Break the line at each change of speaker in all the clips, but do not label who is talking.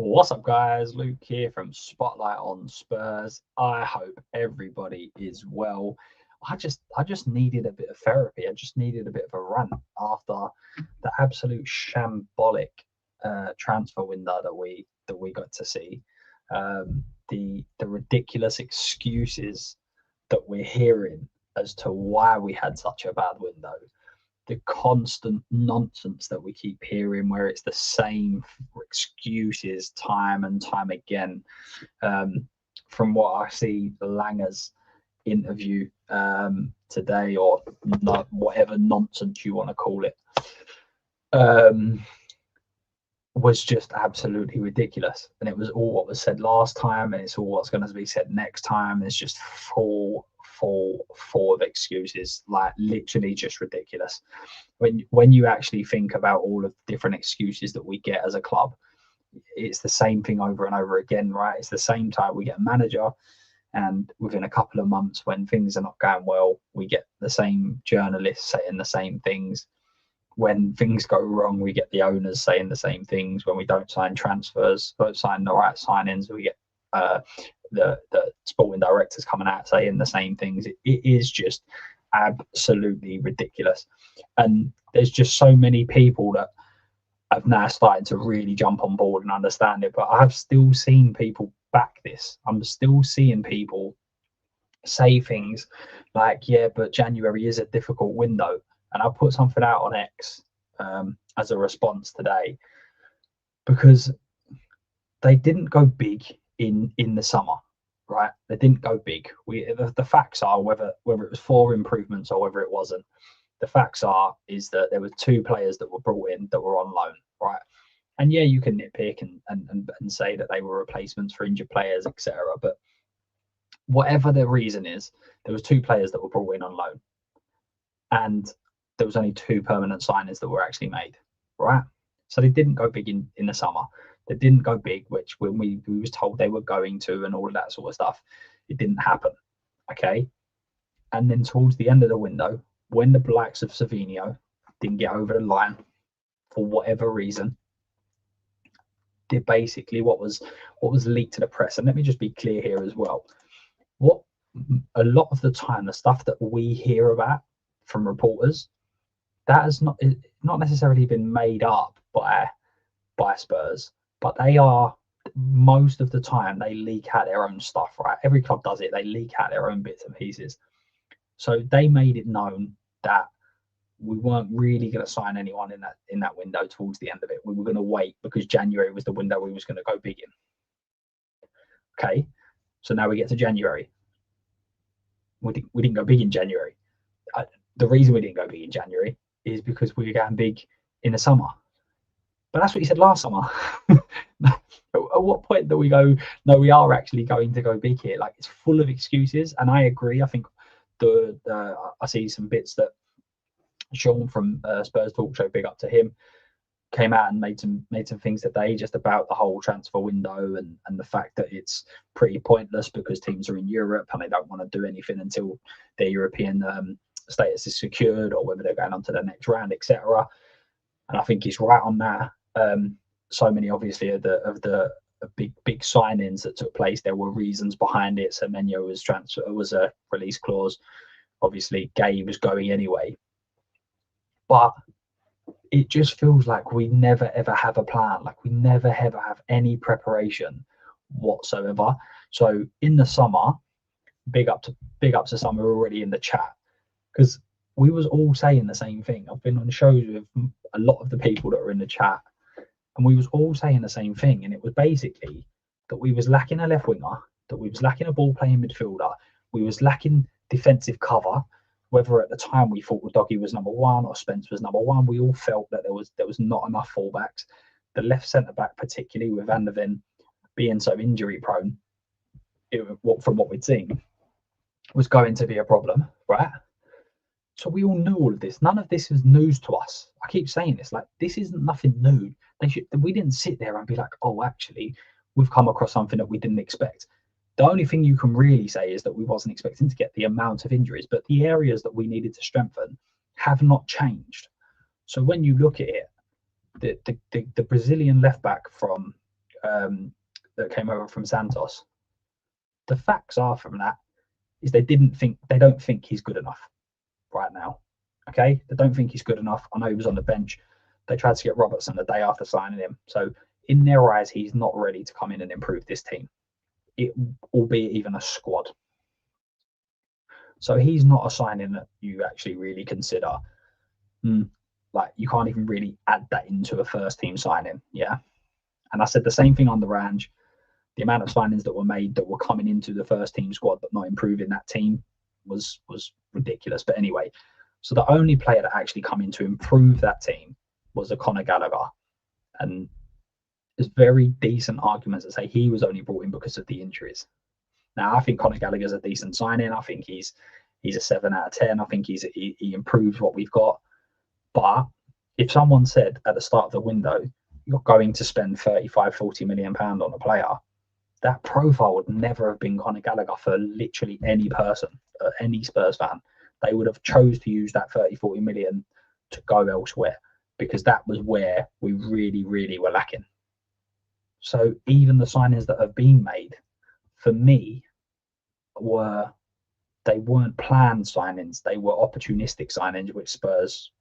What's up, guys? Luke here from Spotlight on Spurs. I hope everybody is well. I just needed a bit of therapy. I just needed a bit of a rant after the absolute shambolic transfer window that we got to see. The ridiculous excuses that we're hearing as to why we had such a bad window, the constant nonsense that we keep hearing, where it's the same excuses time and time again. From what I see, Langer's interview today, or not, whatever nonsense you want to call it, was just absolutely ridiculous. And it was all what was said last time, and it's all what's going to be said next time. It's just full of excuses, like literally just ridiculous. When you actually think about all of the different excuses that we get as a club, it's the same thing over and over again, right? It's the same time we get a manager, and within a couple of months, when things are not going well, we get the same journalists saying the same things. When things go wrong, we get the owners saying the same things. When we don't sign transfers, don't sign the right signings, we get the sporting directors coming out saying the same things. It is just absolutely ridiculous, and there's just so many people that have now started to really jump on board and understand it. But I've still seen people back this. I'm still seeing people say things like, yeah, but January is a difficult window. And I put something out on X as a response today, because they didn't go big in the summer, right? They didn't go big. The facts are, whether it was 4 improvements or whether it wasn't, the facts is that there were 2 players that were brought in that were on loan, right? And yeah, you can nitpick and say that they were replacements for injured players, etc. But whatever the reason is, there was 2 players that were brought in on loan, and there was only 2 permanent signings that were actually made, right? So they didn't go big in the summer. They didn't go big, which when we was told they were going to, and all of that sort of stuff, it didn't happen. Okay. And then towards the end of the window, when the likes of Savinho didn't get over the line for whatever reason, did basically what was leaked to the press. And let me just be clear here as well. What a lot of the time, the stuff that we hear about from reporters, that has not necessarily been made up by Spurs, but they are, most of the time, they leak out their own stuff, right? Every club does it. They leak out their own bits and pieces. So they made it known that we weren't really going to sign anyone in that window towards the end of it. We were going to wait, because January was the window we was going to go big in. Okay, so now we get to January. We didn't go big in January. The reason we didn't go big in January is because we were going big in the summer. But that's what you said last summer. At what point do we go, no, we are actually going to go big here? Like, it's full of excuses. And I agree. I think I see some bits that Sean from Spurs Talk Show, big up to him, came out and made some things today just about the whole transfer window and the fact that it's pretty pointless because teams are in Europe and they don't want to do anything until their European status is secured, or whether they're going on to the next round, etc. And I think he's right on that. So many, obviously, of the big signings that took place, there were reasons behind it. Semenyo was a release clause. Obviously, Gay was going anyway. But it just feels like we never ever have a plan. Like, we never ever have any preparation whatsoever. So in the summer, big up to some who are already in the chat, because we was all saying the same thing. I've been on shows with a lot of the people that are in the chat, and we was all saying the same thing. And it was basically that we was lacking a left winger, that we was lacking a ball playing midfielder, we was lacking defensive cover. Whether at the time we thought Doggy was number 1 or Spence was number 1, we all felt that there was not enough fullbacks. The left centre back, particularly with Van der Ven being so injury prone, from what we'd seen, was going to be a problem, right? So we all knew all of this. None of this is news to us. I keep saying this, like, this isn't nothing new. We didn't sit there and be like, oh, actually, we've come across something that we didn't expect. The only thing you can really say is that we wasn't expecting to get the amount of injuries, but the areas that we needed to strengthen have not changed. So when you look at it, the Brazilian left back from that came over from Santos. The facts are from that is they don't think he's good enough right now. Okay, they don't think he's good enough. I know he was on the bench. They tried to get Robertson the day after signing him. So in their eyes, he's not ready to come in and improve this team, albeit even a squad. So he's not a signing that you actually really consider. Like you can't even really add that into a first team signing. Yeah. And I said the same thing on the Range. The amount of signings that were made that were coming into the first team squad but not improving that team was ridiculous. But anyway, so the only player that actually come in to improve that team was a Conor Gallagher. And there's very decent arguments that say he was only brought in because of the injuries. Now, I think Conor Gallagher's a decent signing. I think he's a 7 out of 10. I think he improves what we've got. But if someone said at the start of the window, you're going to spend 35, 40 million pound on a player, that profile would never have been Conor Gallagher for literally any person, any Spurs fan. They would have chose to use that 30, 40 million to go elsewhere because that was where we really, really were lacking. So even the signings that have been made, for me, they weren't planned signings. They were opportunistic signings, which Spurs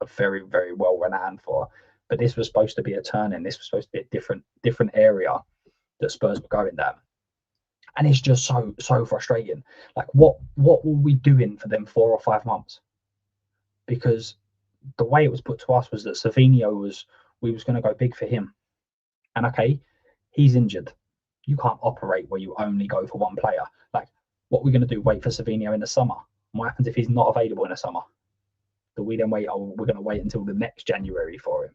are very, very well renowned for. But this was supposed to be a turn-in. This was supposed to be a different area that Spurs were going down. And it's just so frustrating. Like, what were we doing for them 4 or 5 months? Because the way it was put to us was that we was going to go big for him. And okay, he's injured. You can't operate where you only go for one player. Like, what are we going to do? Wait for Savinho in the summer? What happens if he's not available in the summer? Do we then wait? Oh, we're going to wait until the next January for him.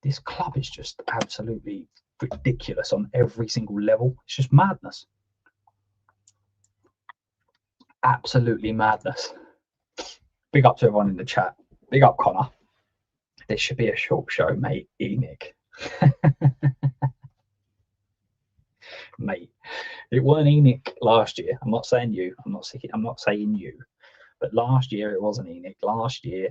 This club is just absolutely ridiculous on every single level. It's just madness. Absolutely madness. Big up to everyone in the chat. Big up, Connor. This should be a short show, mate. ENIC. Mate, it weren't ENIC last year. I'm not saying you. I'm not saying you. But last year it wasn't ENIC. Last year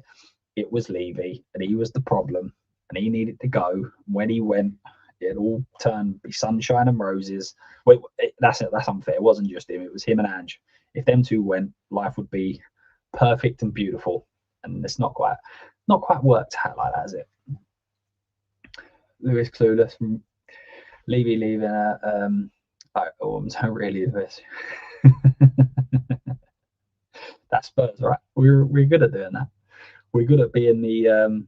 it was Levy, and he was the problem, and he needed to go. When he went, it all turned be sunshine and roses. Wait, that's unfair. It wasn't just him. It was him and Ange. If them two went, life would be perfect and beautiful. And it's not quite worked out like that, is it? Lewis clueless. Levy leaving. I'm so really this. That's Spurs, right? We're good at doing that. We're good at being the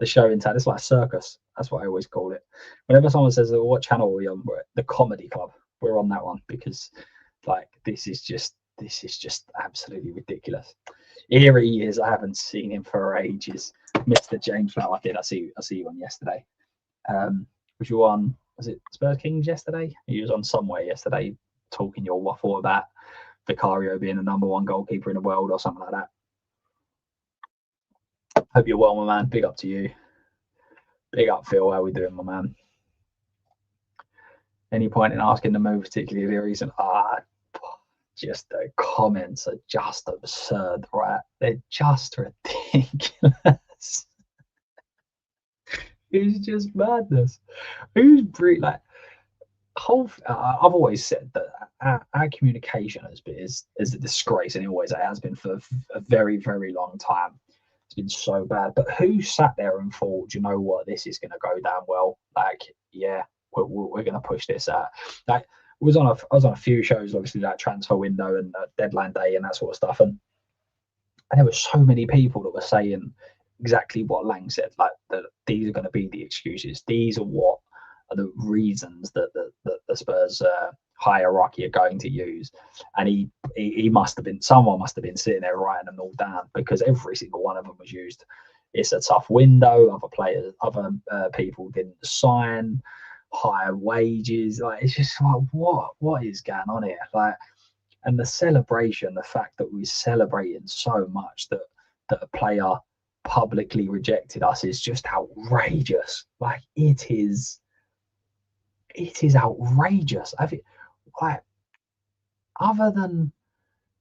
show in town. It's like a circus. That's what I always call it. Whenever someone says, "What channel are we on?" We're the Comedy Club. We're on that one because, like, this is just absolutely ridiculous. Here he is. I haven't seen him for ages. Mr. James Flower. I see you on yesterday. Was you on? Was it Spurs Kings yesterday? He was on somewhere yesterday talking your waffle about Vicario being the #1 goalkeeper in the world or something like that. Hope you're well, my man. Big up to you. Big up, Phil. How we doing, my man? Any point in asking the move, particularly the reason? Just the comments are just absurd, right? They're just ridiculous. It's just madness. Like? I've always said that our communication is a disgrace, and it always has been for a very, very long time. It's been so bad. But who sat there and thought, you know what, this is going to go down well? Like, yeah, we're going to push this out. Like, I was on a few shows, obviously, like transfer window and deadline day and that sort of stuff, and there were so many people that were saying exactly what Lang said, like that these are going to be the excuses. These are what are the reasons that the Spurs hierarchy are going to use. And someone must have been sitting there writing them all down, because every single one of them was used. It's a tough window. Other people didn't sign. Higher wages. Like, it's just like, what is going on here? Like, and the celebration, the fact that we're celebrating so much that a player publicly rejected us is just outrageous. Like, it is outrageous. Like, other than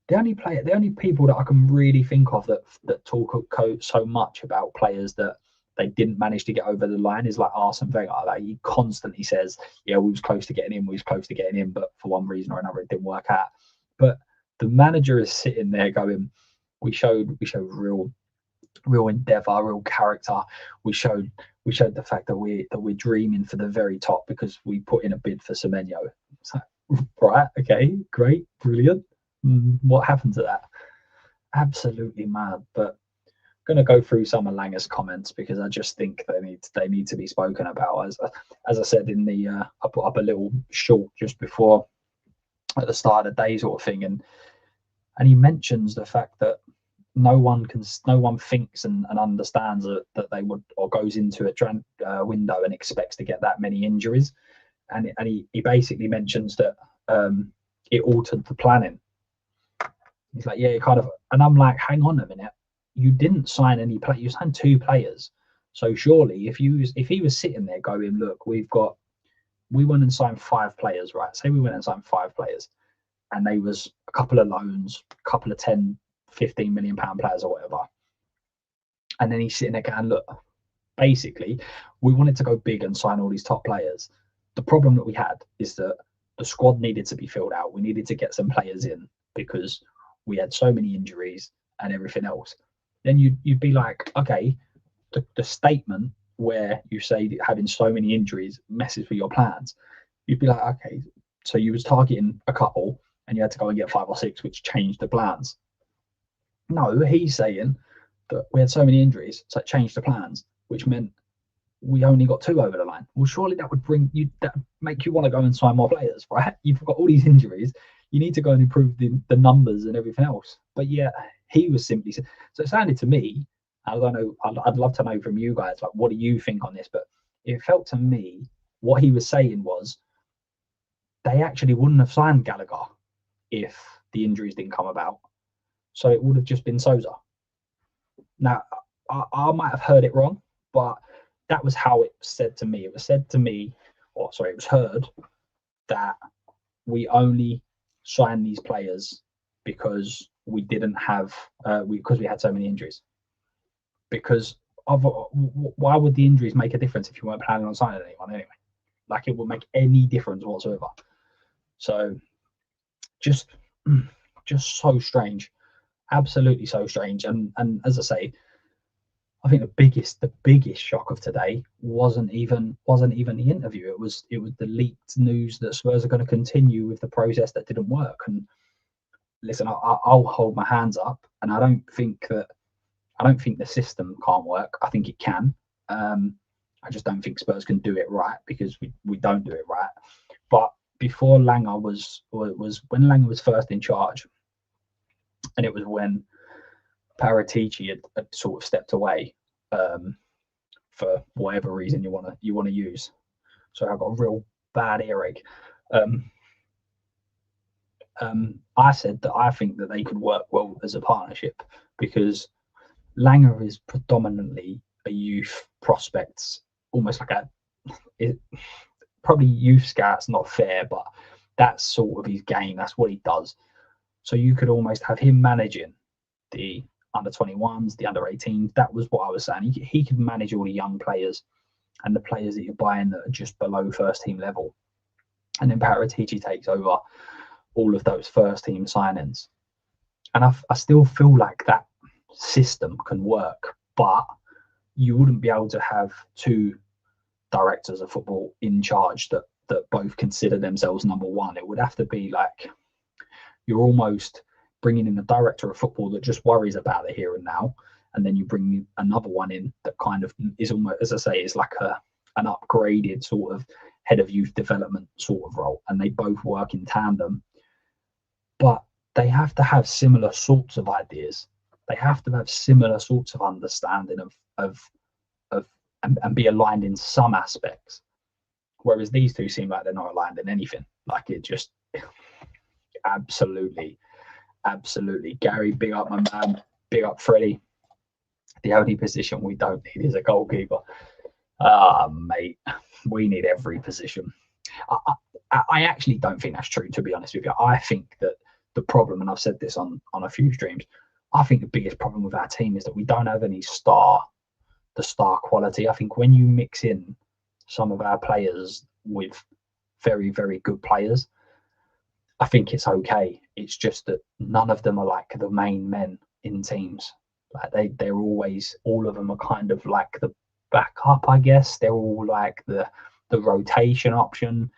the only people that I can really think of that talk so much about players that they didn't manage to get over the line is like Arsene Wenger. Like, he constantly says, yeah, we was close to getting in, but for one reason or another, it didn't work out. But the manager is sitting there going, we showed real endeavour, real character. We showed the fact that we're dreaming for the very top because we put in a bid for Semenyo. It's like, right, okay, great, brilliant. What happened to that? Absolutely mad. But I'm going to go through some of Langer's comments because I just think they need to be spoken about. As I said in the I put up a little short just before at the start of the day sort of thing, and he mentions the fact that no one thinks and understands that they would, or goes into a window and expects to get that many injuries, and he basically mentions that it altered the planning. He's like, yeah, it kind of, and I'm like, hang on a minute, you didn't sign any play, you signed 2 players, so surely if he was sitting there going, look, we went and signed 5 players, right? Say we went and signed 5 players, and they was a couple of loans, a couple of 10, 15 million pound players or whatever. And then he's sitting there going, look, basically, we wanted to go big and sign all these top players. The problem that we had is that the squad needed to be filled out. We needed to get some players in because we had so many injuries and everything else. Then you'd be like, okay, the statement where you say that having so many injuries messes with your plans, you'd be like, okay, so you was targeting a couple and you had to go and get 5 or 6, which changed the plans. No, he's saying that we had so many injuries, so it changed the plans, which meant we only got 2 over the line. Well, surely that would make you want to go and sign more players, right? You've got all these injuries. You need to go and improve the numbers and everything else. But yeah, he was simply, so it sounded to me, I don't know, I'd love to know from you guys, like, what do you think on this? But it felt to me, what he was saying was, they actually wouldn't have signed Gallagher if the injuries didn't come about. So it would have just been Sousa. Now, I might have heard it wrong, but that was how it was said to me. It was said to me, it was heard that we only signed these players because we didn't have, because we had so many injuries. Because why would the injuries make a difference if you weren't planning on signing anyone anyway? Like, it would make any difference whatsoever. So just so strange. Absolutely so strange. And as I say, I think the biggest shock of today wasn't even the interview. It was the leaked news that Spurs are going to continue with the process that didn't work. And listen, I'll hold my hands up, and I don't think the system can't work. I think it can. I just don't think Spurs can do it right because we don't do it right. But before Langer was when Langer was first in charge, and it was when Paratici had sort of stepped away for whatever reason you want to use. So I've got a real bad earache. I said that I think that they could work well as a partnership because Langer is predominantly a youth prospects, almost like probably youth scouts, not fair, but that's sort of his game. That's what he does. So you could almost have him managing the under 21s, the under 18s. That was what I was saying. He could manage all the young players and the players that you're buying that are just below first team level. And then Paratici takes over all of those first team signings. And I still feel like that system can work, but you wouldn't be able to have 2 directors of football in charge that both consider themselves number one. It would have to be like you're almost bringing in a director of football that just worries about the here and now, and then you bring another one in that kind of is almost, as I say, is like an upgraded sort of head of youth development sort of role, and they both work in tandem. But they have to have similar sorts of ideas. They have to have similar sorts of understanding and be aligned in some aspects. Whereas these two seem like they're not aligned in anything. Like, it just absolutely. Gary, big up my man. Big up Freddie. The only position we don't need is a goalkeeper. Mate, we need every position. I actually don't think that's true, to be honest with you. I think that the problem, and I've said this on a few streams, I think the biggest problem with our team is that we don't have any star the star quality. I think when you mix in some of our players with very, very good players, I think it's okay. It's just that none of them are like the main men in teams. Like they're always, all of them are kind of like the backup, I guess. They're all like the rotation option.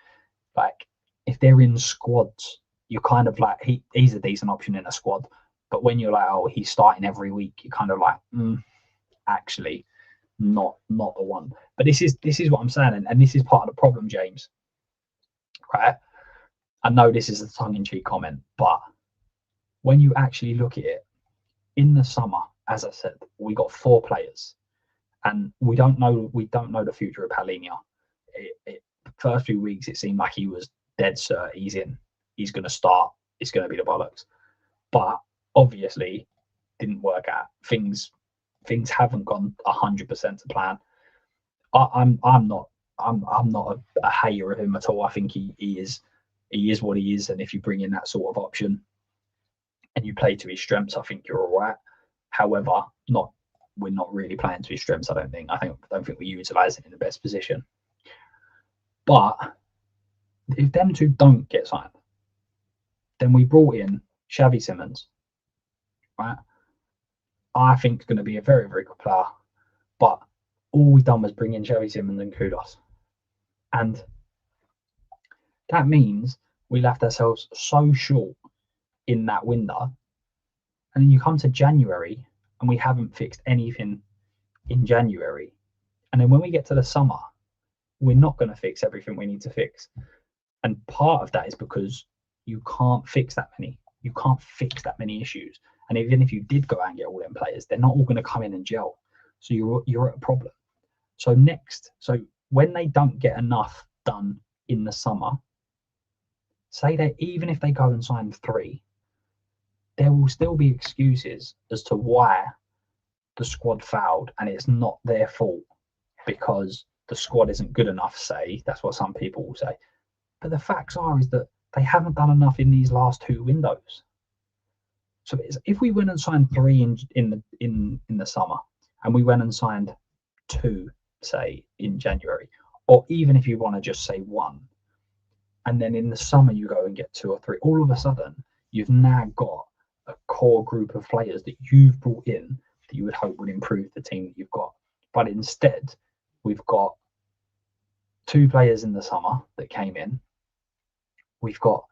Like if they're in squads, you're kind of like he's a decent option in a squad. But when you're like, oh, he's starting every week, you're kind of like, actually, not the one. But this is what I'm saying, and this is part of the problem, James. Right? I know this is a tongue-in-cheek comment, but when you actually look at it, in the summer, as I said, we got 4 players, and we don't know the future of Palhinha. First few weeks, it seemed like he was dead cert. He's in. He's going to start. It's going to be the bollocks. But obviously, didn't work out. Things haven't gone 100% to plan. I'm not a hater of him at all. I think he is what he is, and if you bring in that sort of option and you play to his strengths, I think you're all right. However, we're not really playing to his strengths. I don't think we're utilising in the best position. But if them two don't get signed, then we brought in Xavi Simons, right? I think it's going to be a very, very good player. But all we've done was bring in Xavi Simons and Kudos. And that means we left ourselves so short in that window. And then you come to January and we haven't fixed anything in January. And then when we get to the summer, we're not going to fix everything we need to fix. And part of that is because you can't fix that many. You can't fix that many issues. And even if you did go out and get all them players, they're not all going to come in and gel. So you're at a problem. So when they don't get enough done in the summer, say that even if they go and sign 3, there will still be excuses as to why the squad fouled, and it's not their fault because the squad isn't good enough, say. That's what some people will say. But the facts is that they haven't done enough in these last 2 windows. So if we went and signed 3 in the summer, and we went and signed 2, say, in January, or even if you want to just say 1, and then in the summer you go and get 2 or 3, all of a sudden you've now got a core group of players that you've brought in that you would hope would improve the team that you've got. But instead, we've got 2 players in the summer that came in. We've got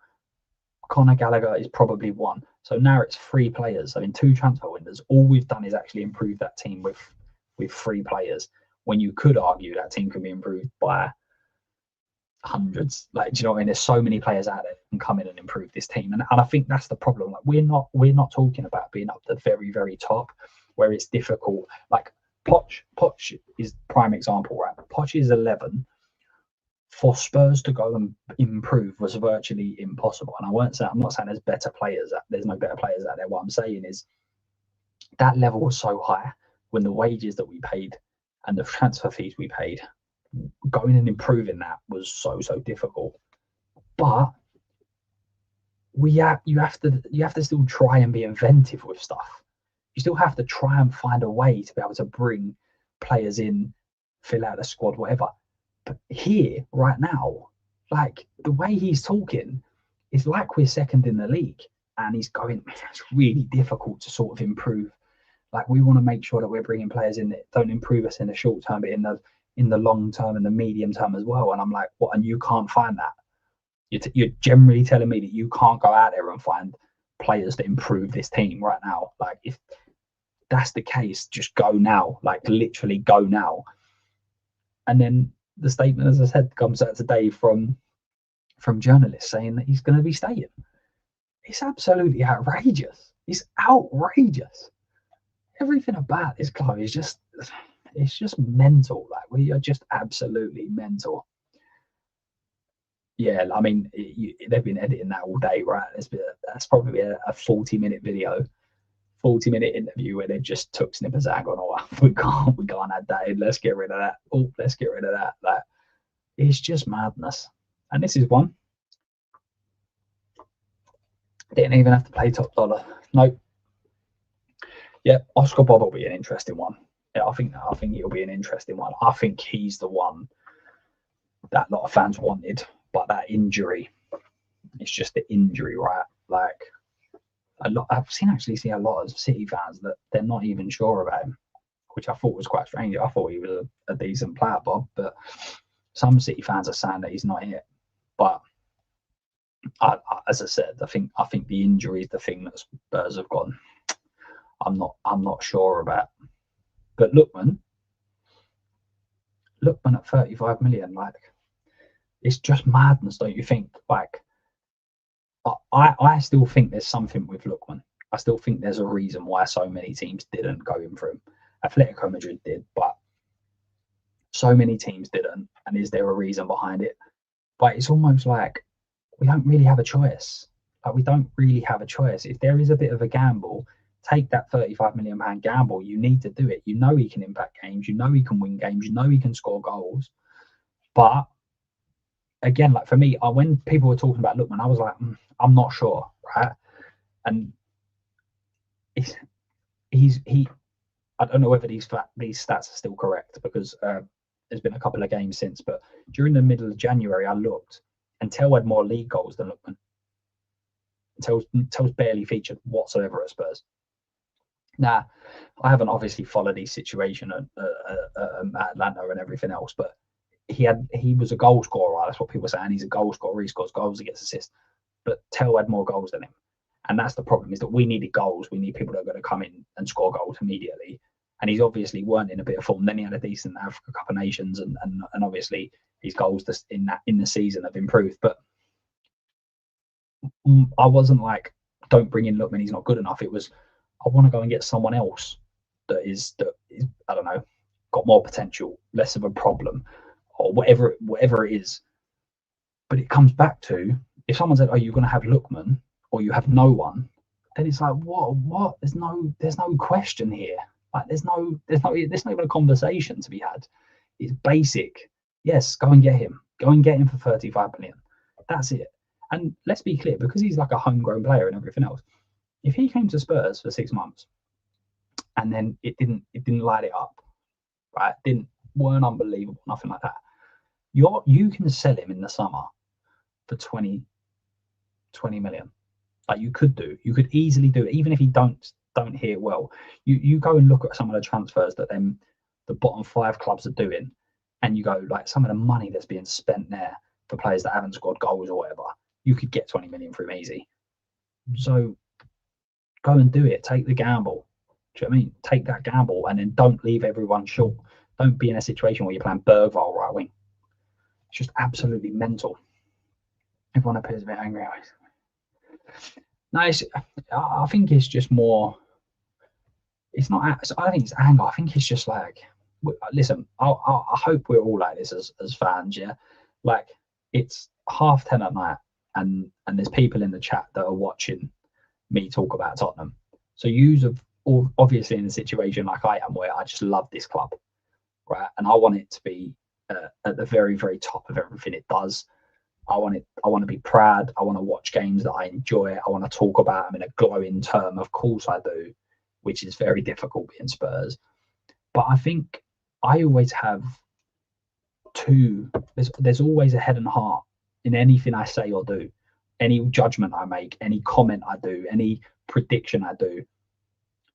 Conor Gallagher is probably 1. So now it's 3 players. So in 2 transfer windows, all we've done is actually improve that team with 3 players, when you could argue that team could be improved by hundreds. Like, do you know what I mean? There's so many players out there that can come in and improve this team. And I think that's the problem. Like, we're not talking about being up the very, very top where it's difficult. Like Poch is prime example, right? Poch is 11. For Spurs to go and improve was virtually impossible. And I'm not saying there's better players. There's no better players out there. What I'm saying is that level was so high when the wages that we paid and the transfer fees we paid, going and improving that was so difficult. But you have to still try and be inventive with stuff. You still have to try and find a way to be able to bring players in, fill out a squad, whatever. But here, right now, like the way he's talking, it's like we're second in the league, and he's going, it's really difficult to sort of improve. Like, we want to make sure that we're bringing players in that don't improve us in the short term, but in the long term and the medium term as well. And I'm like, what? And you can't find that? You're generally telling me that you can't go out there and find players that improve this team right now. Like, if that's the case, just go now. Like, literally go now. And then the statement, as I said, comes out today from journalists saying that he's going to be staying. It's absolutely outrageous. It's outrageous. Everything about this club is just mental. Like, we are just absolutely mental. Yeah, I mean, they've been editing that all day, right? That's probably a 40-minute video, 40-minute interview where they've just took snippets out and gone, oh, we can't add that in. Let's get rid of that. Oh, let's get rid of that. Like, it's just madness. And this is one. Didn't even have to play top dollar. Nope. Yeah, Oscar Bob will be an interesting one. yeah, I think it'll be an interesting one. I think he's the one that a lot of fans wanted, but that injury, it's just the injury, right? Like I've actually seen a lot of City fans that they're not even sure about him, which I thought was quite strange. I thought he was a decent player, Bob, but some City fans are saying that he's not it. But as I said, I think the injury is the thing that Spurs have gone. I'm not sure about. But Lookman at 35 million, like it's just madness, don't you think? Like I still think there's something with Lookman. I still think there's a reason why so many teams didn't go in for him. Atletico Madrid did, but so many teams didn't. And is there a reason behind it? But it's almost like we don't really have a choice. Like we don't really have a choice. If there is a bit of a gamble, take that £35 million gamble. You need to do it. You know he can impact games. You know he can win games. You know he can score goals. But again, like for me, when people were talking about Lookman, I was like, I'm not sure, right? And he I don't know whether these stats are still correct because there's been a couple of games since, but during the middle of January, I looked and Tel had more league goals than Lookman. Tel's barely featured whatsoever at Spurs. Now, I haven't obviously followed his situation at Atlanta and everything else, but he was a goal scorer. That's what people are saying. He's a goal scorer. He scores goals. He gets assists. But Tel had more goals than him. And that's the problem, is that we needed goals. We need people that are going to come in and score goals immediately. And he's obviously weren't in a bit of form. Then he had a decent Africa Cup of Nations, and obviously his goals in the season have improved. But I wasn't like, don't bring in Lookman, he's not good enough. It was, I want to go and get someone else that is I don't know, got more potential, less of a problem, or whatever it is. But it comes back to, if someone said, "Oh, you're going to have Lookman," or you have no one, then it's like, what? There's no question here. Like there's not even a conversation to be had. It's basic. Yes, go and get him. Go and get him for 35 million. That's it. And let's be clear, because he's like a homegrown player and everything else. If he came to Spurs for 6 months and then it didn't light it up, right? Weren't unbelievable, nothing like that. You can sell him in the summer for 20 million. Like you could easily do it, even if he don't hit well. You go and look at some of the transfers that then the bottom 5 clubs are doing, and you go like some of the money that's being spent there for players that haven't scored goals or whatever. You could get 20 million for him easy. So go and do it. Take the gamble. Do you know what I mean? Take that gamble and then don't leave everyone short. Don't be in a situation where you're playing Bergvall right wing. It's just absolutely mental. Everyone appears a bit angry. No, I think it's just more. It's not. I think it's anger. I think it's just like, listen. I hope we're all like this as fans. Yeah, like it's 10:30 at night, and there's people in the chat that are watching me talk about Tottenham. So you're obviously in a situation like I am, where I just love this club, right? And I want it to be at the very, very top of everything it does. I want to be proud. I want to watch games that I enjoy. I want to talk about them in a glowing term. Of course I do, which is very difficult being Spurs. But I think I always have there's always a head and heart in anything I say or do. Any judgment I make, any comment I do, any prediction I do,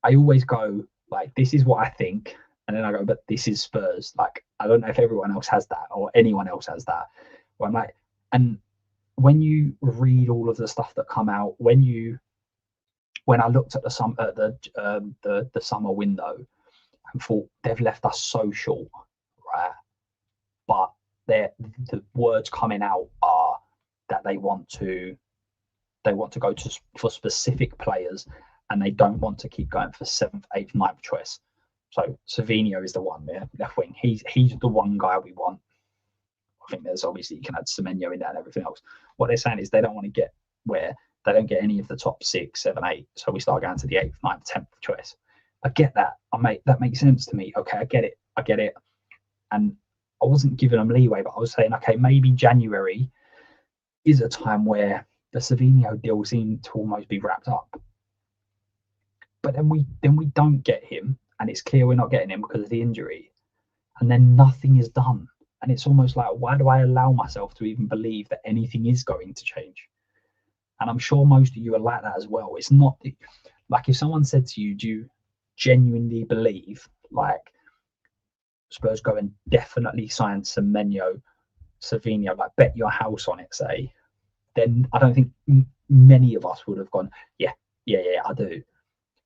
I always go like, this is what I think. And then I go, but this is Spurs. Like, I don't know if everyone else has that or anyone else has that. But I'm like, and when you read all of the stuff that come out, when I looked at the summer window and thought they've left us so short, right? But the words coming out are that they want to go for specific players, and they don't want to keep going for 7th, 8th, 9th choice. So Savinho is the one, yeah, left wing. He's the one guy we want. I think there's obviously, you can add Semenyo in there and everything else. What they're saying is they don't want to get where they don't get any of the top 6, 7, 8. So we start going to the 8th, 9th, 10th choice. I get that. That makes sense to me. Okay, I get it. And I wasn't giving them leeway, but I was saying, okay, maybe January is a time where the Savinho deal seemed to almost be wrapped up. But then we don't get him, and it's clear we're not getting him because of the injury, and then nothing is done. And it's almost like, why do I allow myself to even believe that anything is going to change? And I'm sure most of you are like that as well. It's not like if someone said to you, do you genuinely believe like Spurs go and definitely sign Semenyo, Savinho, like bet your house on it, say, then I don't think many of us would have gone, yeah, I do.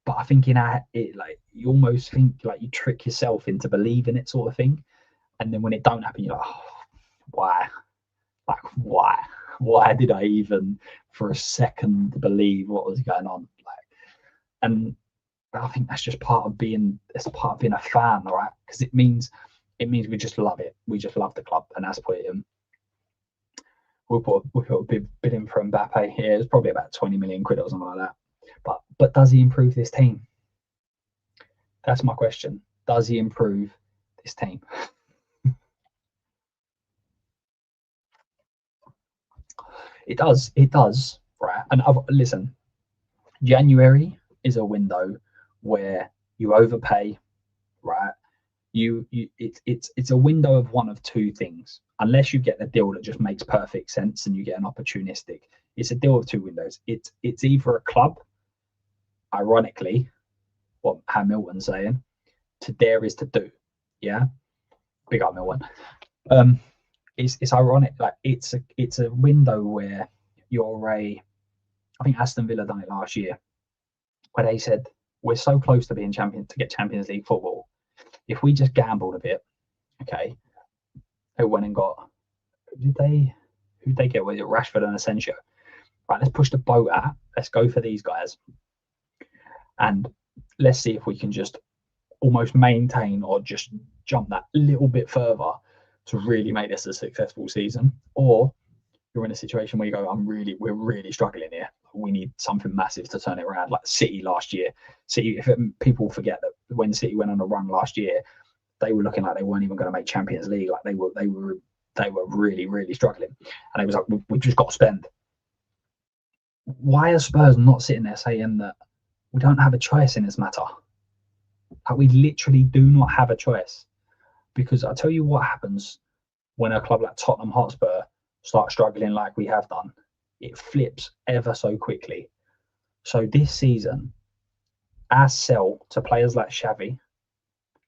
But I think like you almost think like you trick yourself into believing it, sort of thing. And then when it don't happen, you're like, oh, why? Like, why did I even for a second believe what was going on? Like, and I think that's just part of being a fan, all right? Because it means we just love it. We just love the club, and that's put him. We'll put a bid in for Mbappe here. It's probably about 20 million quid or something like that. But does he improve this team? That's my question. Does he improve this team? It does, right? And listen, January is a window where you overpay, right? It's a window of one of two things. Unless you get a deal that just makes perfect sense and you get an opportunistic, it's a deal of two windows. It's either a club, ironically, what Hamilton's saying, to dare is to do. Yeah, big up Milton. It's ironic. Like it's a window where I think Aston Villa done it last year, where they said we're so close to being champion to get Champions League football. If we just gambled a bit, okay, they went and got who'd they get? Was it Rashford and Asensio? Right, let's push the boat out. Let's go for these guys, and let's see if we can just almost maintain or just jump that little bit further to really make this a successful season. Or you're in a situation where you go, we're really struggling here. We need something massive to turn it around. Like City last year. City, people forget that when City went on a run last year, they were looking like they weren't even going to make Champions League. Like they were really, really struggling. And it was like, we've just got to spend. Why are Spurs not sitting there saying that we don't have a choice in this matter? Like we literally do not have a choice. Because I'll tell you what happens when a club like Tottenham Hotspur start struggling like we have done. It flips ever so quickly. So this season, our sell to players like Xavi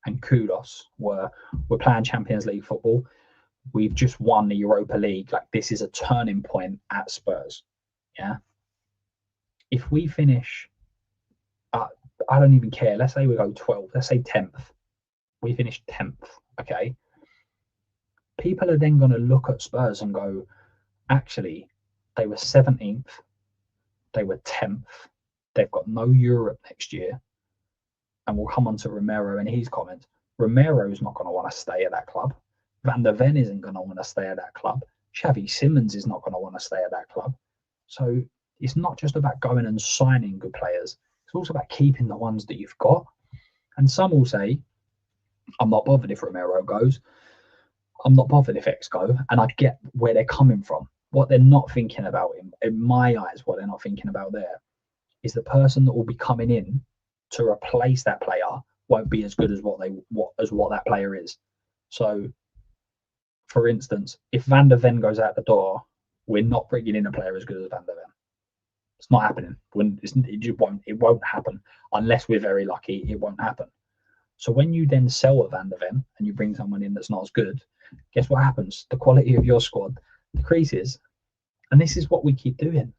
and Kudos we're playing Champions League football. We've just won the Europa League. Like this is a turning point at Spurs. Yeah. If we finish, I don't even care. Let's say we go 12th. Let's say 10th. We finish 10th. Okay. People are then going to look at Spurs and go, actually, they were 17th. They were 10th. They've got no Europe next year. And we'll come on to Romero and his comments. Romero's not going to want to stay at that club. Van der Ven isn't going to want to stay at that club. Xavi Simons is not going to want to stay at that club. So it's not just about going and signing good players. It's also about keeping the ones that you've got. And some will say, I'm not bothered if Romero goes. I'm not bothered if X go. And I get where they're coming from. What they're not thinking about, in my eyes, what they're not thinking about there is the person that will be coming in to replace that player won't be as good as what that player is. So, for instance, if Van der Ven goes out the door, we're not bringing in a player as good as Van der Ven. It's not happening. It won't happen unless we're very lucky. It won't happen. So when you then sell a Van der Ven and you bring someone in that's not as good, guess what happens? The quality of your squad decreases. And this is what we keep doing.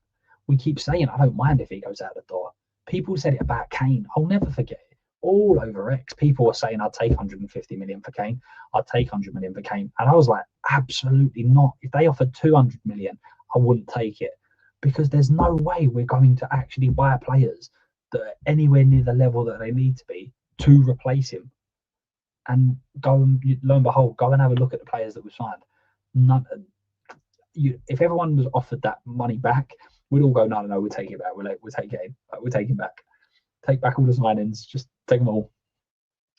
We keep saying, I don't mind if he goes out the door. People said it about Kane. I'll never forget it. All over X, people were saying, I'd take 150 million for Kane. I'd take 100 million for Kane. And I was like, absolutely not. If they offered 200 million, I wouldn't take it. Because there's no way we're going to actually buy players that are anywhere near the level that they need to be to replace him. And go and, lo and behold, go and have a look at the players that we've signed. If everyone was offered that money back, we'd all go, no, we'll take it back. We'll take it. We're taking back. Take back all the signings. Just take them all.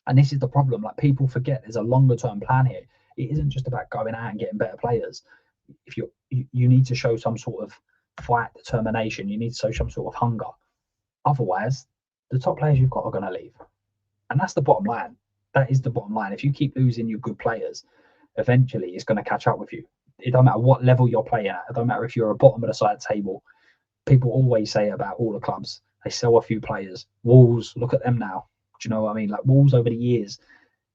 And this is the problem. Like people forget, there's a longer term plan here. It isn't just about going out and getting better players. If you need to show some sort of fight, determination. You need to show some sort of hunger. Otherwise, the top players you've got are going to leave. And that's the bottom line. That is the bottom line. If you keep losing your good players, eventually it's going to catch up with you. It don't matter what level you're playing at. It don't matter if you're a bottom of the side table. People always say about all the clubs, they sell a few players. Wolves, look at them now. Do you know what I mean? Like Wolves over the years,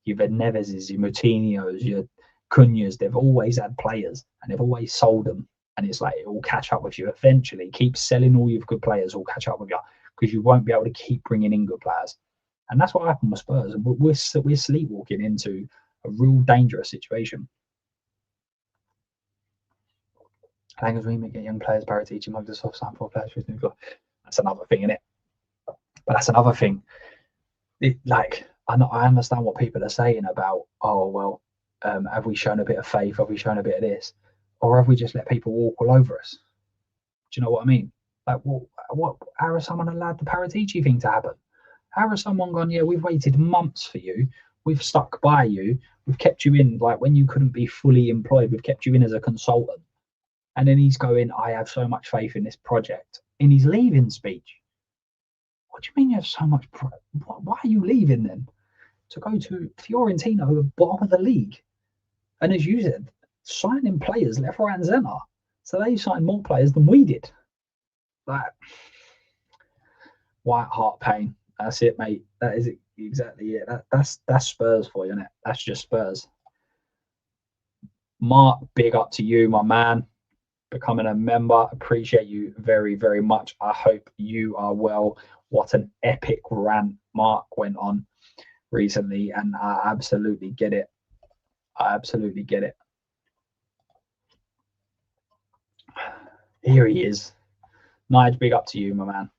you've had Neveses, your Moutinhos, your Cunhas, they've always had players and they've always sold them. And it's like it will catch up with you eventually. Keep selling all your good players, will catch up with you because you won't be able to keep bringing in good players. And that's what happened with Spurs. And we're sleepwalking into a real dangerous situation. Language we get young players, Barrett teaching like the soft sign for players. That's another thing, isn't it? But that's another thing. I understand what people are saying about, oh, well, have we shown a bit of faith? Have we shown a bit of this? Or have we just let people walk all over us? Do you know what I mean? Like, what? How has someone allowed the Paratici thing to happen? How has someone gone, yeah, we've waited months for you. We've stuck by you. We've kept you in, like, when you couldn't be fully employed, we've kept you in as a consultant. And then he's going, I have so much faith in this project. In his leaving speech. What do you mean you have so much? Why are you leaving then? To go to Fiorentina, who are bottom of the league. And as you said, signing players left, right, and centre. So they signed more players than we did. Like, white heart pain. That's it, mate. That is exactly it. That's Spurs for you, isn't it? That's just Spurs. Mark, big up to you, my man. Becoming a member. Appreciate you very, very much. I hope you are well. What an epic rant Mark went on recently, and I absolutely get it. I absolutely get it. Here he is. Nige, big up to you, my man.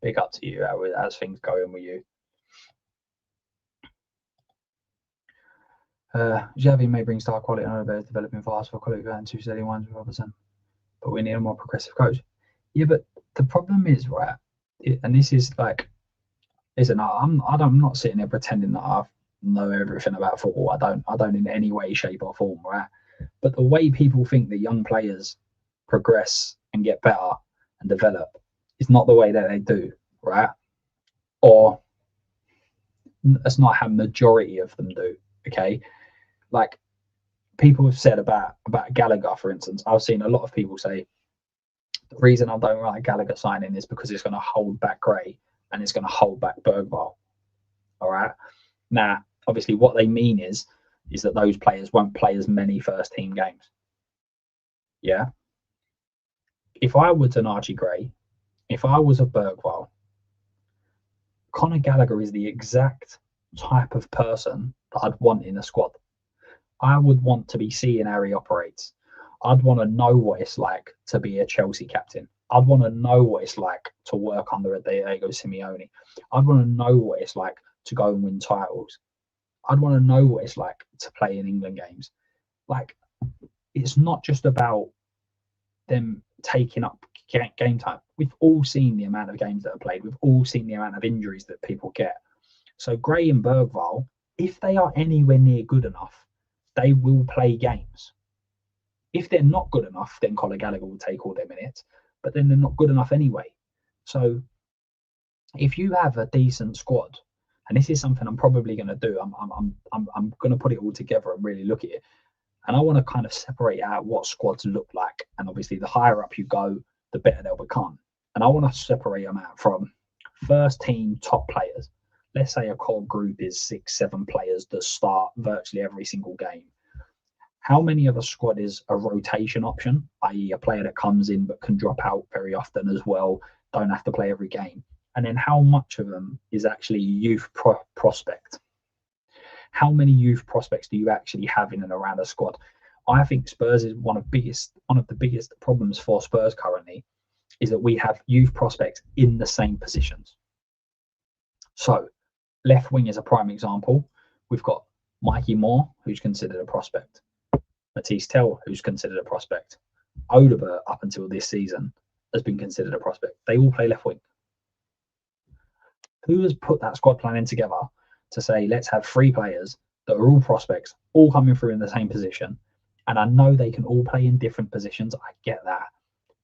Big up to you. How's things going with you? Xavi may bring star quality and other developing fast for quality and 2 steady ones with others, but we need a more progressive coach. Yeah, but the problem is, right, and this is like, listen, I'm not sitting there pretending that I know everything about football. I don't in any way, shape, or form, right? But the way people think that young players progress and get better and develop is not the way that they do, right? Or that's not how majority of them do. Okay, like people have said about Gallagher, for instance. I've seen a lot of people say the reason I don't like Gallagher signing is because it's going to hold back Gray and it's going to hold back Bergvall. All right. Now, obviously, what they mean is that those players won't play as many first team games. Yeah. If I was an Archie Gray, if I was a Bergvall, Conor Gallagher is the exact type of person that I'd want in a squad. I would want to be seeing how he operates. I'd want to know what it's like to be a Chelsea captain. I'd want to know what it's like to work under a Diego Simeone. I'd want to know what it's like to go and win titles. I'd want to know what it's like to play in England games. Like, it's not just about them taking up game time. We've all seen the amount of games that are played. We've all seen the amount of injuries that people get. So Gray and Bergvall, if they are anywhere near good enough, they will play games. If they're not good enough, then Conor Gallagher will take all their minutes, but then they're not good enough anyway. So if you have a decent squad, and this is something I'm probably going to do, I'm going to put it all together and really look at it. And I want to kind of separate out what squads look like. And obviously, the higher up you go, the better they'll become. And I want to separate them out from first team top players. Let's say a core group is 6-7 players that start virtually every single game. How many of a squad is a rotation option, i.e. a player that comes in but can drop out very often as well, don't have to play every game? And then how much of them is actually youth prospect? How many youth prospects do you actually have in and around a squad? I think Spurs is one of the biggest problems for Spurs currently is that we have youth prospects in the same positions. So left wing is a prime example. We've got Mikey Moore, who's considered a prospect. Matisse Tell, who's considered a prospect. Odegaard, up until this season, has been considered a prospect. They all play left wing. Who has put that squad planning together to say, let's have 3 players that are all prospects, all coming through in the same position? And I know they can all play in different positions. I get that.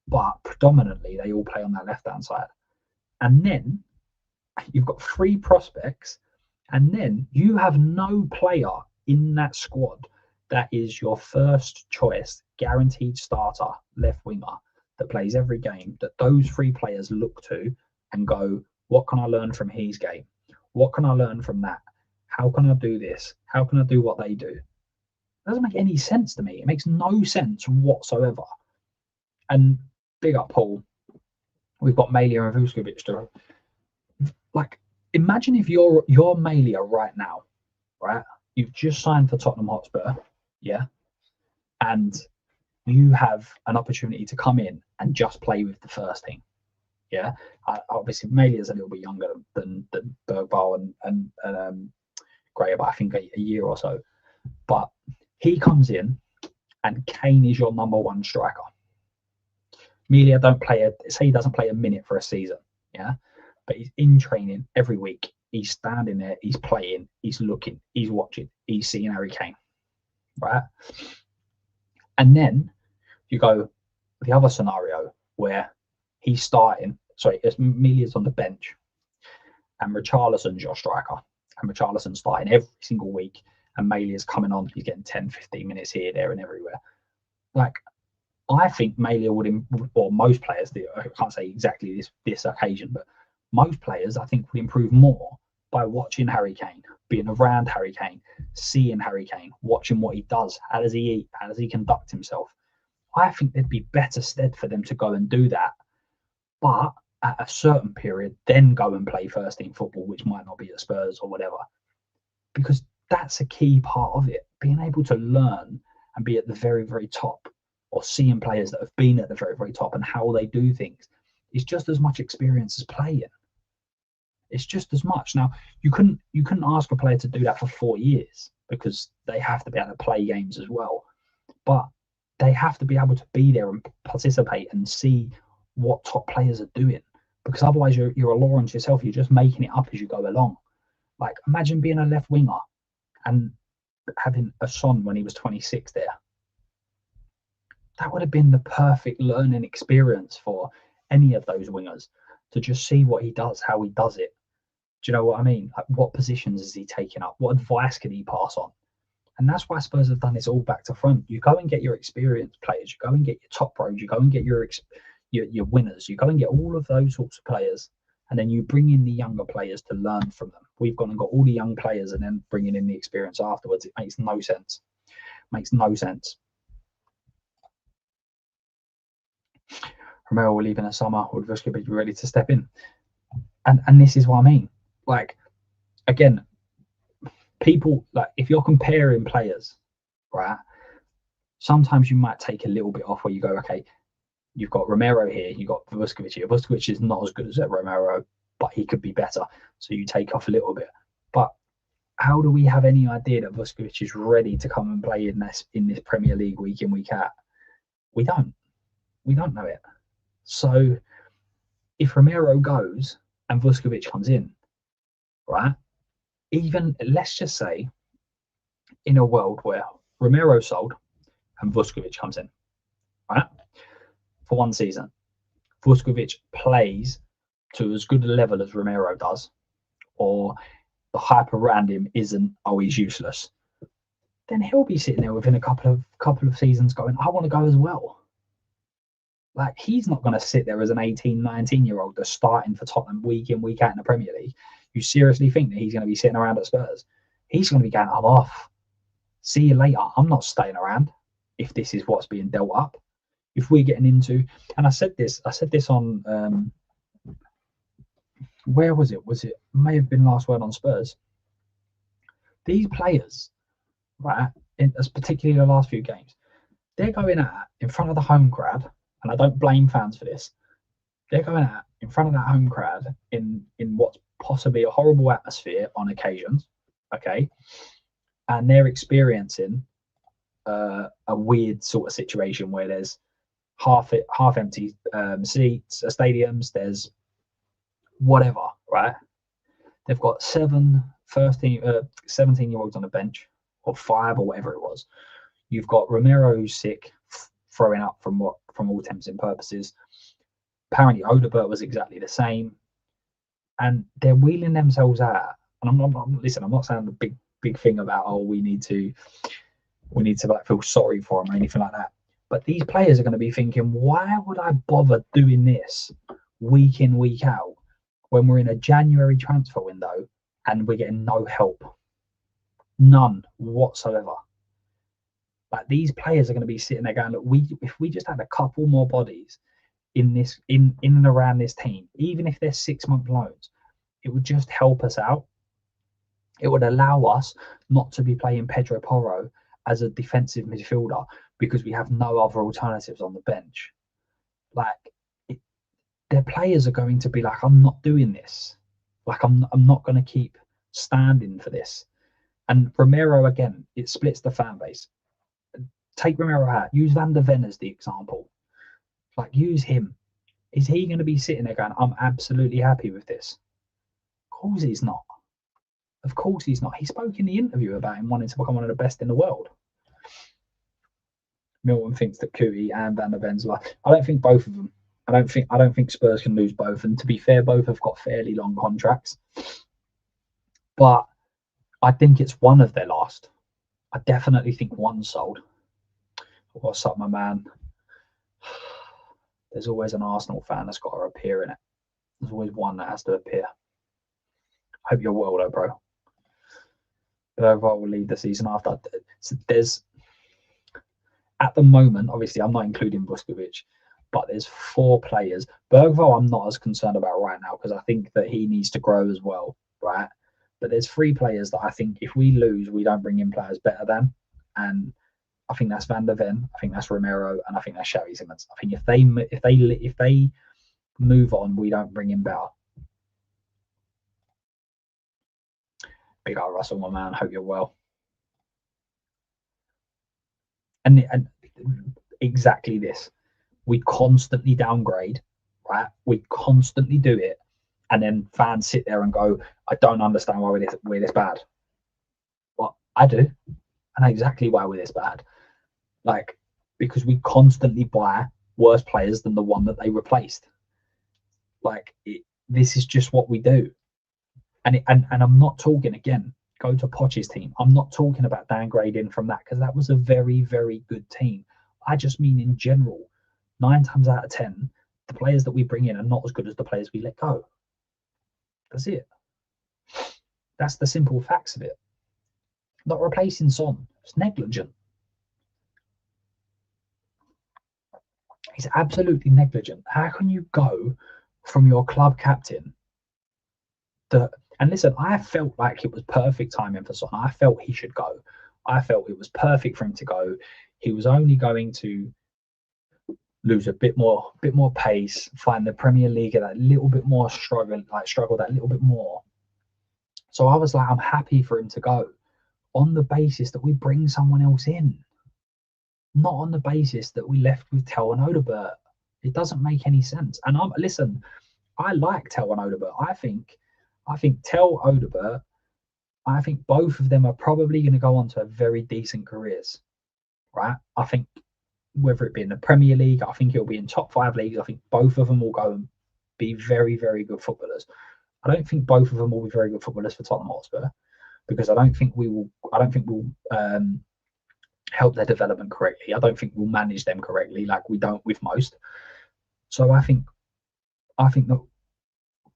But predominantly, they all play on that left-hand side. And then you've got 3 prospects And then you have no player in that squad that is your first choice, guaranteed starter, left winger that plays every game, that those three players look to and go, what can I learn from his game? What can I learn from that? How can I do this? How can I do what they do? It doesn't make any sense to me. It makes no sense whatsoever. And big up Paul. We've got Malia and Vuskovic to like. Imagine if you're Malia right now, right? You've just signed for Tottenham Hotspur, yeah, and you have an opportunity to come in and just play with the first team, yeah. Obviously, Malia's a little bit younger than Bergvall and Gray, but I think a year or so. But he comes in, and Kane is your number one striker. Melia say he doesn't play a minute for a season, yeah, but he's in training every week. He's standing there, he's playing, he's looking, he's watching, he's seeing Harry Kane, right? And then you go the other scenario where he's starting. Sorry, Melia's on the bench, and Richarlison's your striker, and Richarlison's starting every single week, and Melia's coming on. He's getting 10, 15 minutes here, there, and everywhere. Like, I think Malia would, or most players do. I can't say exactly this occasion, but most players I think would improve more by watching Harry Kane, being around Harry Kane, seeing Harry Kane, watching what he does. How does he eat? How does he conduct himself? I think there'd be better stead for them to go and do that, but at a certain period, then go and play first team football, which might not be at Spurs or whatever, because that's a key part of it. Being able to learn and be at the very, very top, or seeing players that have been at the very, very top and how they do things, is just as much experience as playing. It's just as much. Now, you couldn't ask a player to do that for 4 years, because they have to be able to play games as well. But they have to be able to be there and participate and see what top players are doing, because otherwise you're a Lawrence yourself. You're just making it up as you go along. Like, imagine being a left winger and having a Son when he was 26 there. That would have been the perfect learning experience for any of those wingers, to just see what he does, how he does it. Do you know what I mean? Like, what positions is he taking up? What advice can he pass on? And that's why Spurs have done this all back to front. You go and get your experienced players. You go and get your top pros. You go and get your winners. You go and get all of those sorts of players, and then you bring in the younger players to learn from them. We've gone and got all the young players and then bringing in the experience afterwards. It makes no sense. Makes no sense. Romero will leave in the summer. Would Vuskovic be ready to step in? And this is what I mean. Like, again, people, like, if you're comparing players, right, sometimes you might take a little bit off where you go, okay, you've got Romero here, you've got Vuskovic here. Vuskovic is not as good as Romero, but he could be better. So you take off a little bit. But how do we have any idea that Vuskovic is ready to come and play in this Premier League week in, week out? We don't. We don't know it. So if Romero goes and Vuskovic comes in, right, even let's just say in a world where Romero sold and Vuskovic comes in, right, for one season, Vuskovic plays to as good a level as Romero does, or the hype around him isn't, oh, he's useless, then he'll be sitting there within a couple of seasons going, I want to go as well. Like, he's not going to sit there as an 18, 19-year-old that's starting for Tottenham week in, week out in the Premier League. You seriously think that he's going to be sitting around at Spurs? He's going to be going, I'm off. See you later. I'm not staying around if this is what's being dealt up. If we're getting into, and I said this on, where was it? May have been Last Word on Spurs. These players, right, particularly the last few games, they're going out in front of the home crowd. And I don't blame fans for this. They're going out in front of that home crowd in what's possibly a horrible atmosphere on occasions, okay? And they're experiencing a weird sort of situation where there's half empty seats, stadiums, there's whatever, right? They've got 17-year-olds on the bench, or 5, or whatever it was. You've got Romero who's sick, throwing up from all intents and purposes. Apparently Odebert was exactly the same, and they're wheeling themselves out And listen, I'm not saying the big thing about, oh, we need to like feel sorry for them or anything like that. But these players are going to be thinking, why would I bother doing this week in, week out when we're in a January transfer window and we're getting no help? None whatsoever. Like, these players are going to be sitting there going, look, if we just had a couple more bodies in and around this team, even if they're 6-month loans, it would just help us out. It would allow us not to be playing Pedro Porro as a defensive midfielder because we have no other alternatives on the bench. Like, their players are going to be like, I'm not doing this. Like, I'm not going to keep standing for this. And Romero, again, it splits the fan base. Take Romero out. Use Van der Ven as the example. Like, use him. Is he going to be sitting there going, I'm absolutely happy with this? Of course he's not. Of course he's not. He spoke in the interview about him wanting to become one of the best in the world. Milton thinks that Cootie and Van der Ven's like, I don't think both of them. I don't think Spurs can lose both. And to be fair, both have got fairly long contracts. But I think it's one of their last. I definitely think one's sold. What's up, my man? There's always an Arsenal fan that's got to appear in it. There's always one that has to appear. Hope you're well, though, bro. Bergvall will leave the season after. So there's, at the moment, obviously, I'm not including Vuskovic, but there's 4 players. Bergvall, I'm not as concerned about right now because I think that he needs to grow as well, right? But there's 3 players that I think if we lose, we don't bring in players better than. And I think that's Van der Ven, I think that's Romero, and I think that's Xavi Simons. I think if they move on, we don't bring in better. Big up Russell, my man. Hope you're well. And exactly this. We constantly downgrade, right? We constantly do it. And then fans sit there and go, I don't understand why we're this bad. Well, I do. I know exactly why we're this bad. Like, because we constantly buy worse players than the one that they replaced. Like, this is just what we do. And I'm not talking, again, go to Poch's team. I'm not talking about downgrading from that because that was a very, very good team. I just mean in general, 9 times out of 10, the players that we bring in are not as good as the players we let go. That's it. That's the simple facts of it. Not replacing Son. It's negligent. It's absolutely negligent. How can you go from your club captain and listen, I felt like it was perfect timing for Son. I felt he should go. I felt it was perfect for him to go. He was only going to lose a bit more pace, find the Premier League that little bit more struggle that little bit more. So I was like, I'm happy for him to go on the basis that we bring someone else in, not on the basis that we left with Tel and Odobert. It doesn't make any sense. And listen, I like Tel and Odobert. I think Tel, Odobert, I think both of them are probably going to go on to very decent careers, right? I think whether it be in the Premier League, I think it'll be in top 5 leagues. I think both of them will go and be very, very good footballers. I don't think both of them will be very good footballers for Tottenham Hotspur because I don't think we'll help their development correctly. I don't think we'll manage them correctly like we don't with most. So I think that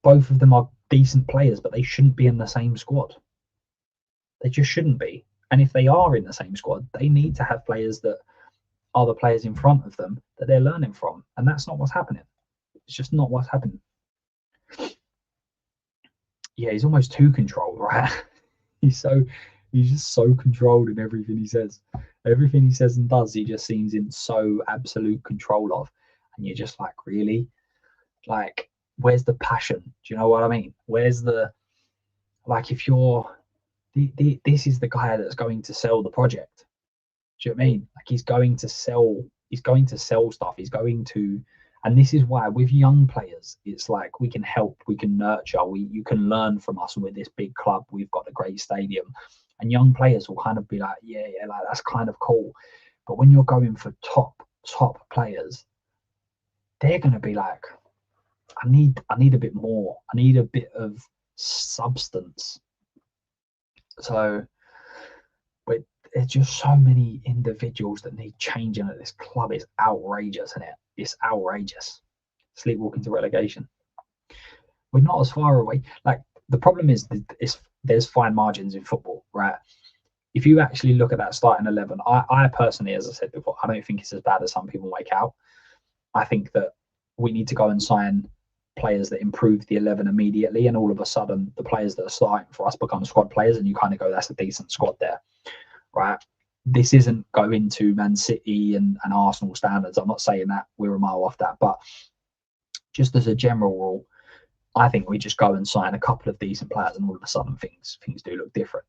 both of them are decent players, but they shouldn't be in the same squad. They just shouldn't be. And if they are in the same squad, they need to have players that are the players in front of them that they're learning from. And that's not what's happening. It's just not what's happening. Yeah, he's almost too controlled, right? He's just so controlled in everything he says. Everything he says and does, he just seems in so absolute control of. And you're just like, really? Like, where's the passion? Do you know what I mean? Where's the, like, if you're, this is the guy that's going to sell the project. Do you know what I mean? Like, he's going to sell stuff. He's going to, and this is why with young players, it's like we can help, we can nurture, you can learn from us. We're this big club, we've got a great stadium, and young players will kind of be like, yeah, like that's kind of cool. But when you're going for top players, they're going to be like, I need a bit more. I need a bit of substance. So there's just so many individuals that need changing at this club. It's outrageous, isn't it? It's outrageous. Sleepwalking to relegation. We're not as far away. Like, the problem is there's fine margins in football, right? If you actually look at that starting 11, I personally, as I said before, I don't think it's as bad as some people make out. I think that we need to go and sign players that improve the 11 immediately, and all of a sudden the players that are starting for us become squad players, and you kind of go, that's a decent squad there, right? This isn't going to Man City and Arsenal standards. I'm not saying that, we're a mile off that, but just as a general rule, I think we just go and sign a couple of decent players, and all of a sudden things do look different.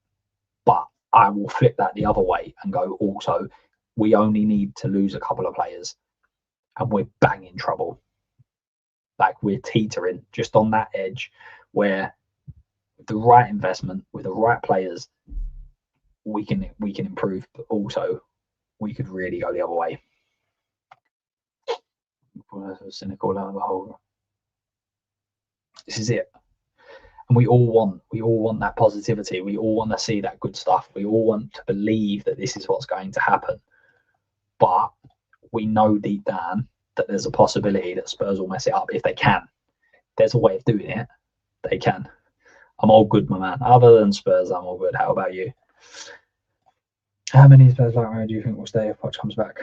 But I will flip that the other way and go, also, we only need to lose a couple of players and we're bang in trouble. Like, we're teetering just on that edge where with the right investment, with the right players, we can improve, but also we could really go the other way. Cynical out of the whole. This is it. And we all want that positivity. We all want to see that good stuff. We all want to believe that this is what's going to happen. But we know deep down that there's a possibility that Spurs will mess it up if they can. There's a way of doing it. They can. I'm all good, my man. Other than Spurs, I'm all good. How about you? How many Spurs like Romero do you think will stay if Poch comes back?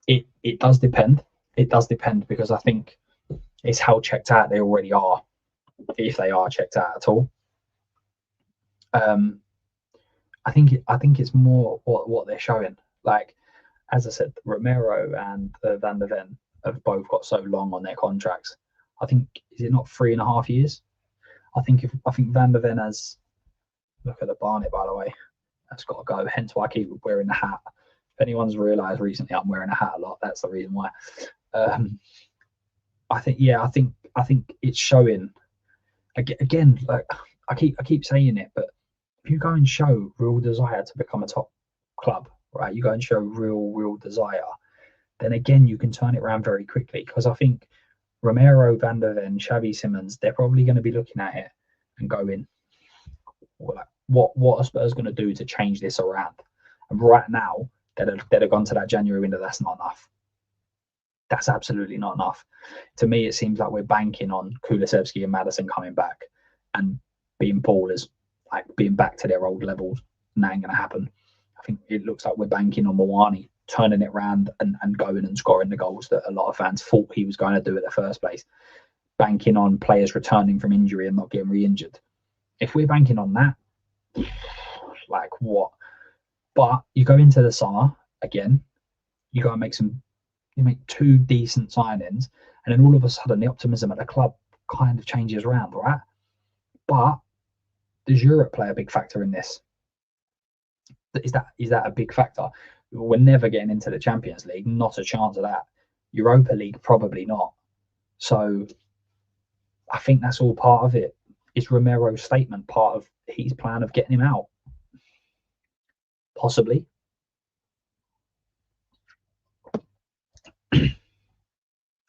It does depend. It does depend, because I think it's how checked out they already are, if they are checked out at all. I think it's more what they're showing. Like, as I said, Romero and Van der Ven have both got so long on their contracts. I think, is it not 3.5 years? I think Van der Ven has. Look at the Barnet, by the way. That's got to go. Hence why I keep wearing the hat. If anyone's realised recently I'm wearing a hat a lot, that's the reason why. I think it's showing. Again, like I keep saying it, but if you go and show real desire to become a top club, right? You go and show real desire, then again you can turn it around very quickly. Because I think Romero, Van der Ven, Xavi Simons, they're probably going to be looking at it and going, well, what are Spurs going to do to change this around? And right now, they'd have gone to that January window. That's not enough. That's absolutely not enough. To me, it seems like we're banking on Kulusevski and Maddison coming back and being ballers, like being back to their old levels. And that ain't going to happen. I think it looks like we're banking on Mawani turning it around and going and scoring the goals that a lot of fans thought he was going to do in the first place. Banking on players returning from injury and not getting re-injured. If we're banking on that, like what? But you go into the summer again, you go and you make 2 decent signings, and then all of a sudden the optimism at the club kind of changes around, right? But does Europe play a big factor in this? Is that a big factor? We're never getting into the Champions League, not a chance of that. Europa League, probably not. So I think that's all part of it. Is Romero's statement part of his plan of getting him out? Possibly.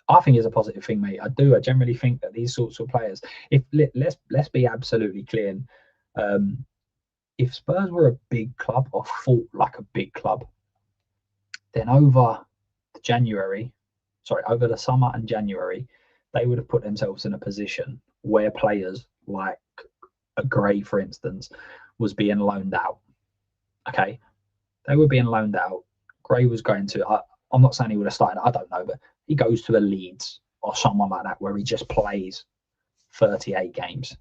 I think it's a positive thing, mate. I do. I generally think that these sorts of players, if let's be absolutely clear, if Spurs were a big club or fought like a big club, then over the summer and January, they would have put themselves in a position where players like a Gray, for instance, was being loaned out. Okay, they were being loaned out. Gray was going to. I'm not saying he would have started. I don't know, but he goes to a Leeds or someone like that where he just plays 38 games,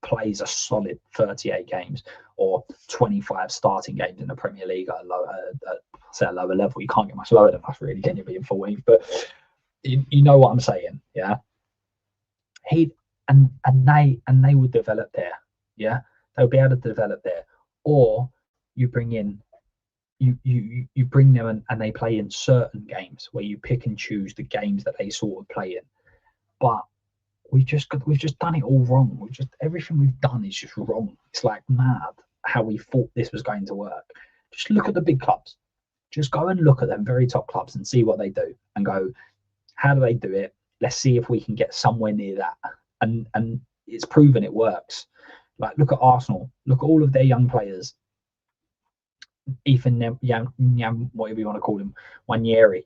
plays a solid 38 games, or 25 starting games in the Premier League at a lower level. You can't get much lower than us, really, can you, being 14th? But you know what I'm saying, yeah. They would develop there, yeah. They would be able to develop there, or you bring in. You bring them and they play in certain games where you pick and choose the games that they sort of play in. But we've just done it all wrong. Everything we've done is just wrong. It's like mad how we thought this was going to work. Just look at the big clubs. Just go and look at them very top clubs and see what they do and go, how do they do it? Let's see if we can get somewhere near that. And it's proven it works. Like, look at Arsenal. Look at all of their young players. Ethan Nyam, whatever you want to call him, Wanyeri.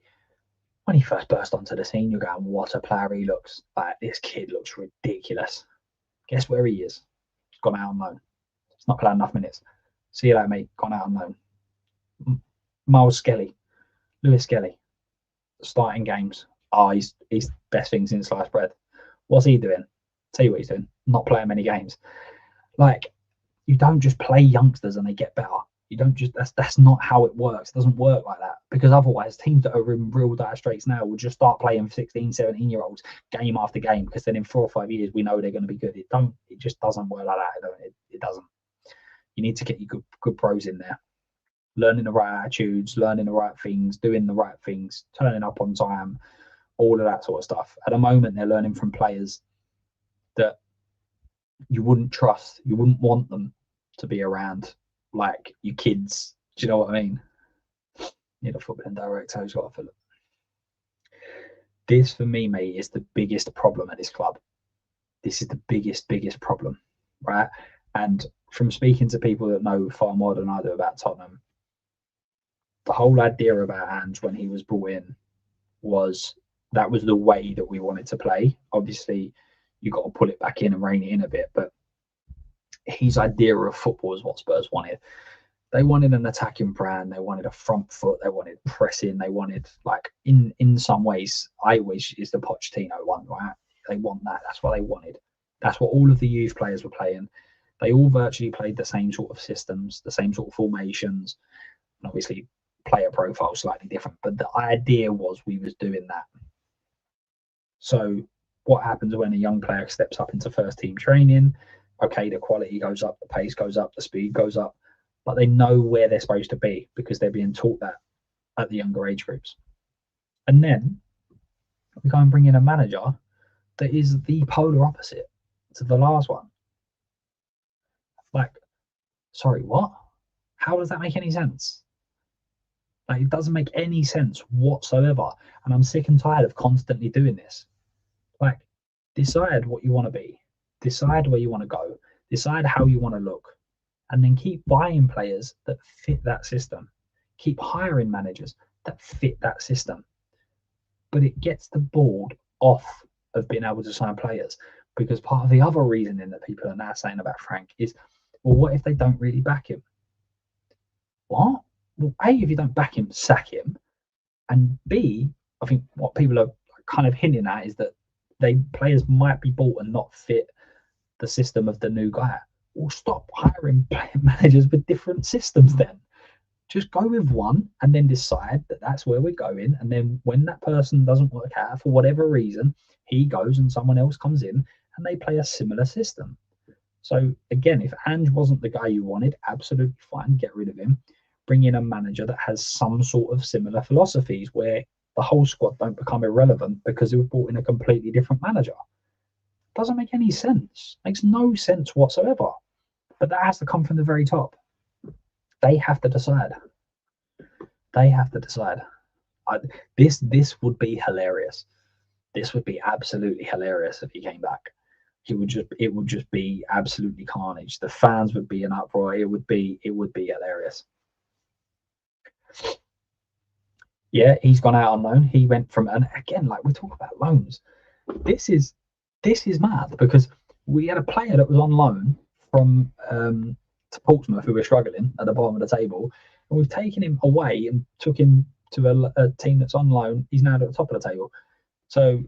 When he first burst onto the scene, you're going, what a player he looks. Like, this kid looks ridiculous. Guess where he is? He's gone out on loan. He's not playing enough minutes. See you later, mate. Gone out on loan. Miles Skelly, Lewis Skelly, starting games. Oh, he's best thing since sliced bread. What's he doing? Tell you what he's doing. Not playing many games. Like, you don't just play youngsters and they get better. You don't just, that's not how it works. It doesn't work like that, because otherwise teams that are in real dire straits now will just start playing 16, 17-year-olds game after game, because then in 4 or 5 years we know they're going to be good. It just doesn't work like that. It doesn't. You need to get your good pros in there, learning the right attitudes, learning the right things, doing the right things, turning up on time, all of that sort of stuff. At the moment, they're learning from players that you wouldn't trust, you wouldn't want them to be around, like your kids. Do you know what I mean? Need a footballing director who's got a Philip. This, for me, mate, is the biggest problem at this club. This is the biggest problem, right? And from speaking to people that know far more than I do about Tottenham, the whole idea about Ange when he was brought in was that was the way that we wanted to play. Obviously, you got to pull it back in and rein it in a bit, but his idea of football is what Spurs wanted. They wanted an attacking brand. They wanted a front foot. They wanted pressing. They wanted, like, in some ways, I wish is the Pochettino one, right? They want that. That's what they wanted. That's what all of the youth players were playing. They all virtually played the same sort of systems, the same sort of formations, and obviously player profile slightly different. But the idea was we was doing that. So what happens when a young player steps up into first team training? Okay, the quality goes up, the pace goes up, the speed goes up, but they know where they're supposed to be because they're being taught that at the younger age groups. And then we go and bring in a manager that is the polar opposite to the last one. Like, sorry, what? How does that make any sense? Like, it doesn't make any sense whatsoever. And I'm sick and tired of constantly doing this. Like, decide what you want to be, decide where you want to go, decide how you want to look, and then keep buying players that fit that system. Keep hiring managers that fit that system. But it gets the board off of being able to sign players, because part of the other reasoning that people are now saying about Frank is, well, what if they don't really back him? What? Well, A, if you don't back him, sack him. And B, I think what people are kind of hinting at is that players might be bought and not fit the system of the new guy. Well, stop hiring managers with different systems then. Just go with one and then decide that that's where we're going. And then when that person doesn't work out for whatever reason, he goes and someone else comes in and they play a similar system. So again, if Ange wasn't the guy you wanted, absolutely fine, get rid of him. Bring in a manager that has some sort of similar philosophies where the whole squad don't become irrelevant because we've brought in a completely different manager. Doesn't make any sense. Makes no sense whatsoever. But that has to come from the very top. They have to decide. They have to decide. This would be hilarious. This would be absolutely hilarious if he came back. It would just be absolutely carnage. The fans would be in uproar. It would be hilarious. Yeah, he's gone out on loan. He went from, and again, like we talk about loans, this is mad, because we had a player that was on loan from to Portsmouth who were struggling at the bottom of the table, and we've taken him away and took him to a team that's on loan. He's now at the top of the table. So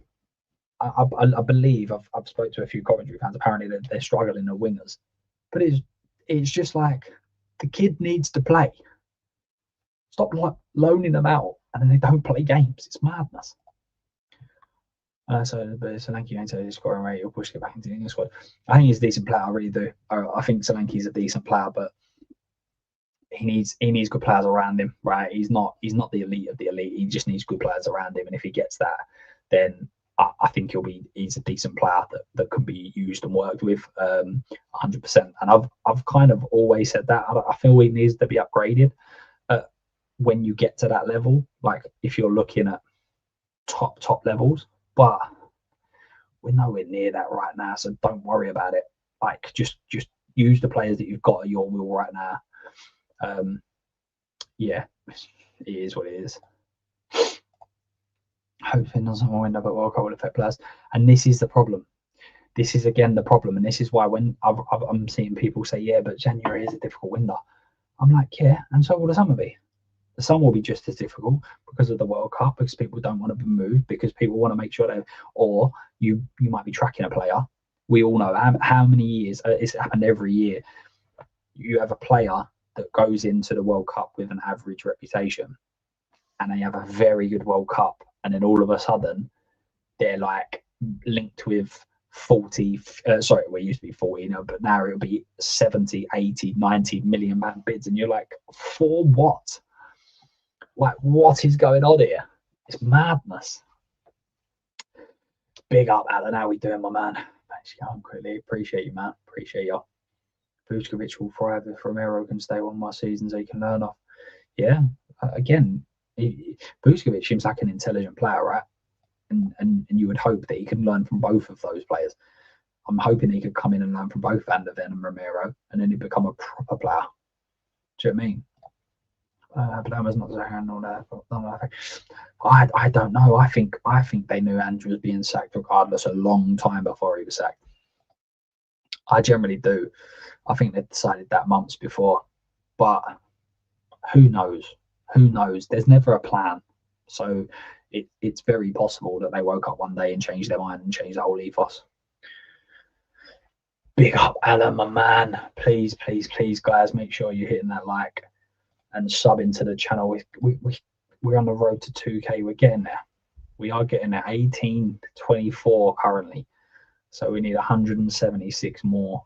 I believe I've spoke to a few Coventry fans. Apparently they're struggling at wingers, but it's just like the kid needs to play. Stop loaning them out and then they don't play games. It's madness. So Solanke ain't his scoring rate. He'll push it back into the English squad. I think he's a decent player. I really do. I think Solanke's a decent player, but he needs good players around him. Right? He's not the elite of the elite. He just needs good players around him. And if he gets that, then I think he's a decent player that can be used and worked with 100%. And I've kind of always said that. I feel he needs to be upgraded when you get to that level. Like if you're looking at top levels. But we're nowhere near that right now, so don't worry about it. Like just use the players that you've got at your will right now. Yeah, it is what it is. Hope Finland doesn't win, but World Cup will affect players, and this is the problem. This is again the problem, and this is why when I'm seeing people say, yeah, but January is a difficult window. I'm like, yeah, and so will the summer be. The summer will be just as difficult because of the World Cup, because people don't want to be moved, because people want to make sure they, or you might be tracking a player. We all know how many years it's happened every year. You have a player that goes into the World Cup with an average reputation, and they have a very good World Cup, and then all of a sudden they're like linked with 40 sorry, we used to be 40 now, but now it'll be 70, 80, 90 million man bids, and you're like, for what? Like, what is going on here? It's madness. Big up, Alan. How we doing, my man? Thanks for going quickly. Appreciate you, man. Appreciate you. Vuskovic will thrive if Romero can stay one more season so he can learn off. Yeah, again, Vuskovic seems like an intelligent player, right? And you would hope that he can learn from both of those players. I'm hoping he could come in and learn from both Van der Ven and Romero, and then he'd become a proper player. Do you know what I mean? Palermo's not there and all that. I don't know. I think they knew Andrew was being sacked regardless a long time before he was sacked. I generally do. I think they decided that months before, but who knows? Who knows? There's never a plan, so it's very possible that they woke up one day and changed their mind and changed the whole ethos. Big up, Alan, my man. Please, please, please, guys, make sure you're hitting that like and sub into the channel. We're on the road to 2K. We're getting there. We are getting there. 1824 currently, so we need 176 more,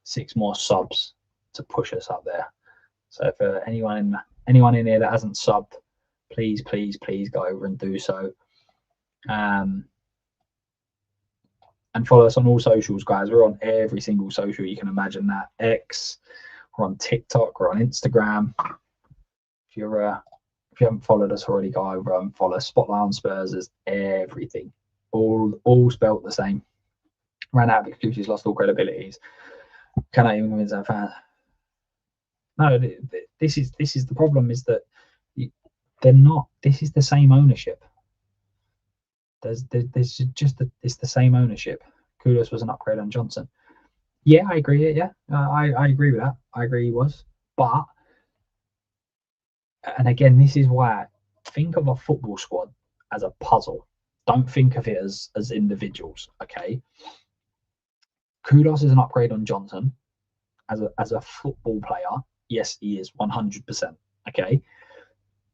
6 more subs to push us up there. So for anyone in here that hasn't subbed, please, please, please go over and do so. And follow us on all socials, guys. We're on every single social you can imagine. That X, we're on TikTok, we're on Instagram. If you haven't followed us already, go over and follow SpotliteOnSpurs as everything, all spelt the same. Ran out of excuses, lost all credibilities. Cannot even convince our fans. No, this is the problem, is that they're not. This is the same ownership. There's just it's the same ownership. Kudos was an upgrade on Johnson. Yeah, I agree. Yeah, I agree with that. I agree he was. But, and again, this is why, think of a football squad as a puzzle. Don't think of it as individuals. Okay. Kudos is an upgrade on Johnson as a football player. Yes, he is 100%. Okay,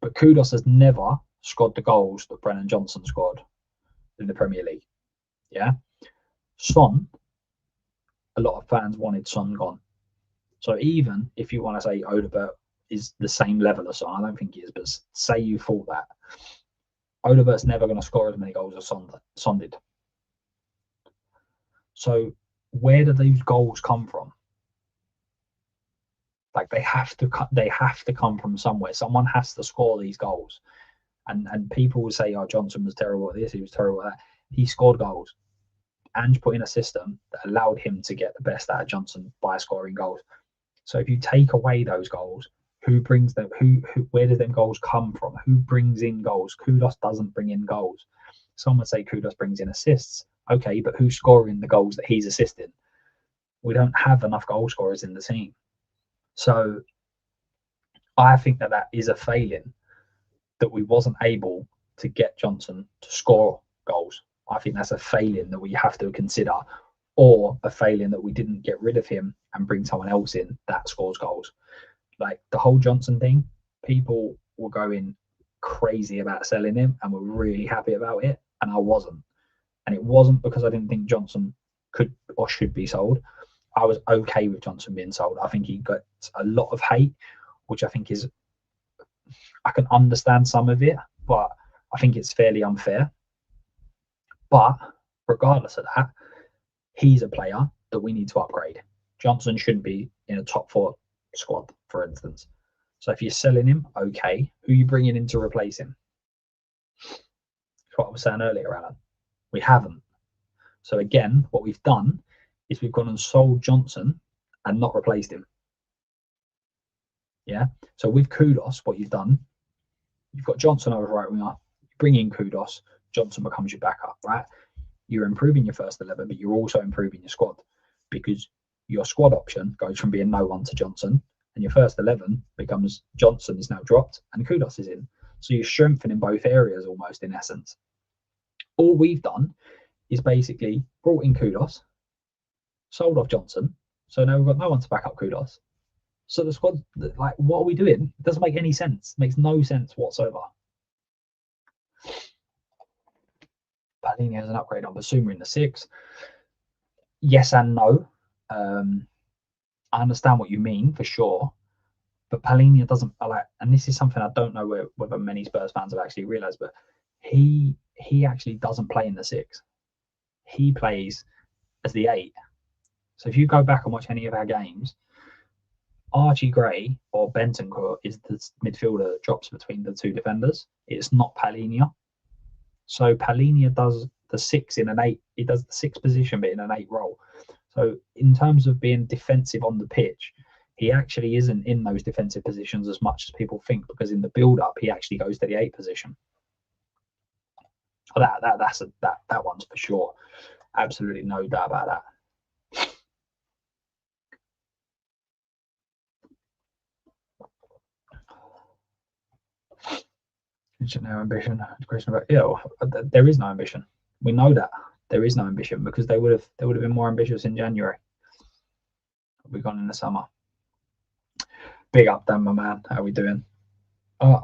but Kudos has never scored the goals that Brennan Johnson scored in the Premier League. Yeah, Son, a lot of fans wanted Son gone. So even if you want to say Odobert is the same level as Son, I don't think he is, but say you thought that, Odobert's never going to score as many goals as Son did. So where do these goals come from? Like, they have to come from somewhere. Someone has to score these goals. And people will say, oh, Johnson was terrible at this, he was terrible at that. He scored goals. Ange put in a system that allowed him to get the best out of Johnson by scoring goals. So if you take away those goals, who brings them? Where do them goals come from? Who brings in goals? Kudos doesn't bring in goals. Some would say Kudos brings in assists. Okay, but who's scoring the goals that he's assisting? We don't have enough goal scorers in the team. So I think that is a failing, that we wasn't able to get Johnson to score goals. I think that's a failing that we have to consider, or a failing that we didn't get rid of him and bring someone else in that scores goals. Like the whole Johnson thing, people were going crazy about selling him and were really happy about it, and I wasn't. And it wasn't because I didn't think Johnson could or should be sold. I was okay with Johnson being sold. I think he got a lot of hate, which I think is, I can understand some of it, but I think it's fairly unfair. But regardless of that, he's a player that we need to upgrade. Johnson shouldn't be in a top 4 squad, for instance. So if you're selling him, okay, who are you bringing in to replace him? That's what I was saying earlier, Alan. We haven't. So again, what we've done is we've gone and sold Johnson and not replaced him. Yeah. So with Kudos, what you've done, you've got Johnson over right winger. You bring in Kudos, Johnson becomes your backup, right? You're improving your first 11, but you're also improving your squad, because your squad option goes from being no one to Johnson, and your first 11 becomes Johnson is now dropped and Kudos is in. So you're strengthening both areas almost, in essence. All we've done is basically brought in Kudos, sold off Johnson, so now we've got no one to back up Kudos. So the squad, like, what are we doing? It doesn't make any sense. It makes no sense whatsoever. Palhinha has an upgrade on Basuma in the 6. Yes and no. I understand what you mean for sure, but Palhinha doesn't like, and this is something I don't know whether many Spurs fans have actually realised, but he actually doesn't play in the 6. He plays as the 8. So if you go back and watch any of our games, Archie Gray or Bentancur is the midfielder that drops between the two defenders. It's not Palhinha. So Palhinha does the 6 in an 8. He does the 6 position, but in an 8 role. So in terms of being defensive on the pitch, he actually isn't in those defensive positions as much as people think, because in the build-up, he actually goes to the 8 position. That one's for sure. Absolutely no doubt about that. No ambition. Question about there is no ambition. We know that there is no ambition, because they would have been more ambitious in January. We've gone in the summer. Big up, Dan, my man. How are we doing? I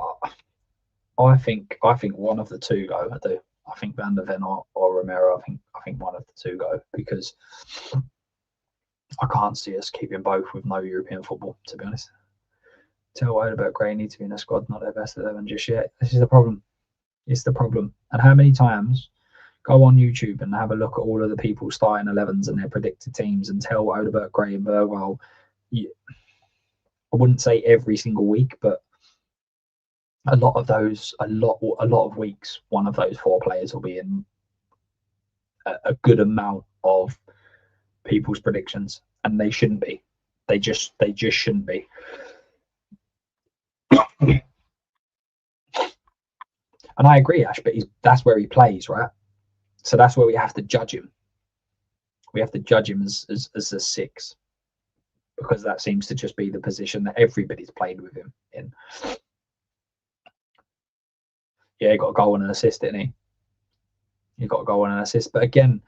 think one of the two go. I do. I think Van der Ven or Romero. I think one of the two go, because I can't see us keeping both with no European football, to be honest. Tell Odeberg Gray need to be in a squad, not their best 11 just yet. This is the problem. It's the problem. And how many times go on YouTube and have a look at all of the people starting 11s and their predicted teams, and tell Odeberg Gray and Bergwall, I wouldn't say every single week, but a lot of those, a lot of weeks, one of those 4 players will be in a good amount of people's predictions, and they shouldn't be. They just shouldn't be. And I agree, Ash, but that's where he plays, right? So that's where we have to judge him. We have to judge him as a 6, because that seems to just be the position that everybody's played with him in. Yeah, he got a goal and an assist, didn't he? He got a goal and an assist. But again,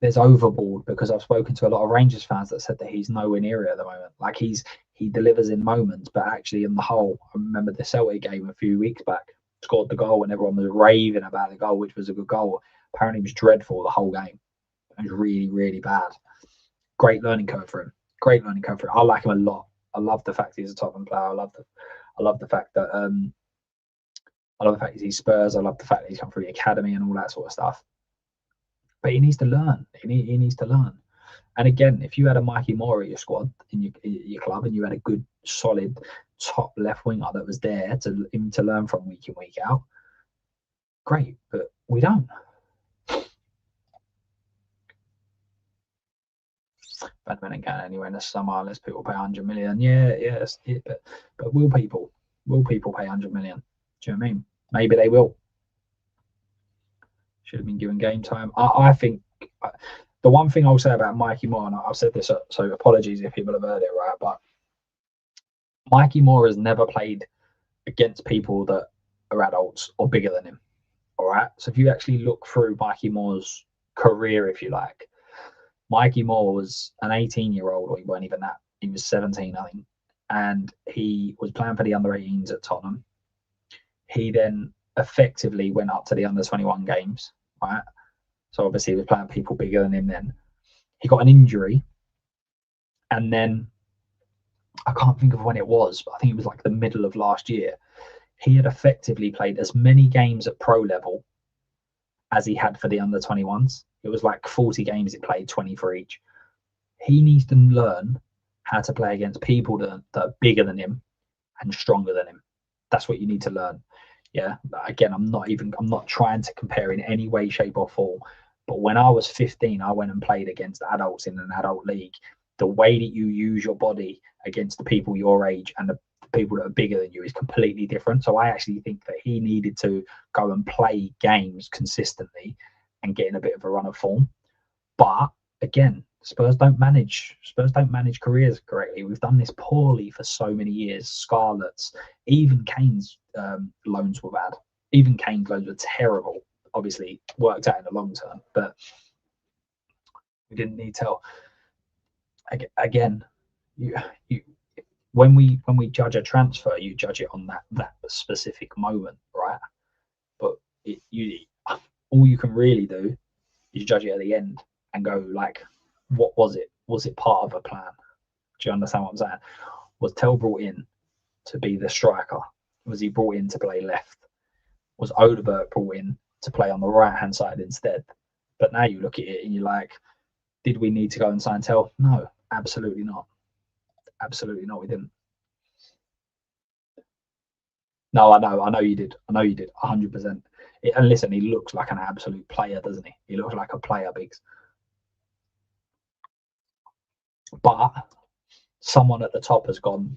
there's overboard, because I've spoken to a lot of Rangers fans that said that he's nowhere near it at the moment. Like, he delivers in moments, but actually in the whole, I remember the Celtic game a few weeks back, scored the goal and everyone was raving about the goal, which was a good goal. Apparently it was dreadful the whole game. It was really, really bad. Great learning curve for him. Great learning curve for him. I like him a lot. I love the fact he's a Tottenham player. I love the fact that he's Spurs. I love the fact that he's come through the academy and all that sort of stuff. But he needs to learn. He needs to learn. And again, if you had a Mikey Moore at your squad in your club, and you had a good, solid top left winger that was there to learn from week in, week out, great. But we don't. Badminton can anywhere in the summer unless people pay 100 million. Yeah, but will people pay 100 million? Do you know what I mean? Maybe they will. Should have been given game time. I think the one thing I'll say about Mikey Moore, and I've said this, so apologies if people have heard it, right? But Mikey Moore has never played against people that are adults or bigger than him. All right. So if you actually look through Mikey Moore's career, if you like, Mikey Moore was an 18-year-old, or he weren't even that. He was 17, I think. And he was playing for the under-18s at Tottenham. He then effectively went up to the under-21 games, right? So obviously he was playing people bigger than him then. He got an injury. And then, I can't think of when it was, but I think it was like the middle of last year. He had effectively played as many games at pro level as he had for the under-21s. It was like 40 games he played, 20 for each. He needs to learn how to play against people that are bigger than him and stronger than him. That's what you need to learn. Yeah. Again, I'm not trying to compare in any way, shape, or form. But when I was 15, I went and played against adults in an adult league the way that you use your body against the people your age and the people that are bigger than you is completely different. So I actually think that he needed to go and play games consistently and get in a bit of a run of form. But again, Spurs don't manage careers correctly. We've done this poorly for so many years. Scarlets, even Kane's loans were bad. Even Kane's loans were terrible. Obviously, worked out in the long term, but we didn't need to. Again, when we judge a transfer, you judge it on that specific moment, right? But all you can really do is judge it at the end and go like, what was it? Was it part of a plan? Do you understand what I'm saying? Was Tell brought in to be the striker? Was he brought in to play left? Was Odebert brought in to play on the right hand side instead? But now you look at it and you're like, did we need to go and sign Tell? No, absolutely not. Absolutely not. We didn't. No, I know you did. 100%. And listen, he looks like an absolute player, doesn't he? He looks like a player, Biggs. But someone at the top has gone,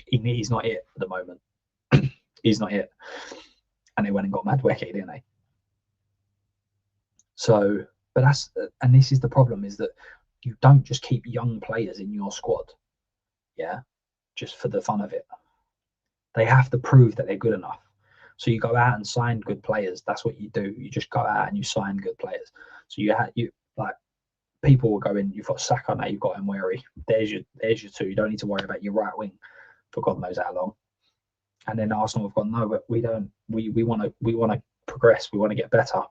he's not it at the moment. He's not it. And they went and got Madueke, didn't they? So, but and this is the problem, is that you don't just keep young players in your squad, yeah, just for the fun of it. They have to prove that they're good enough. So you go out and sign good players. That's what you do. You just go out and you sign good players. So you like, people will go in. You've got Saka now. You've got Nweri. There's your two. You don't need to worry about your right wing for God knows how long. And then Arsenal have gone, no, but we don't. We want to progress. We want to get better.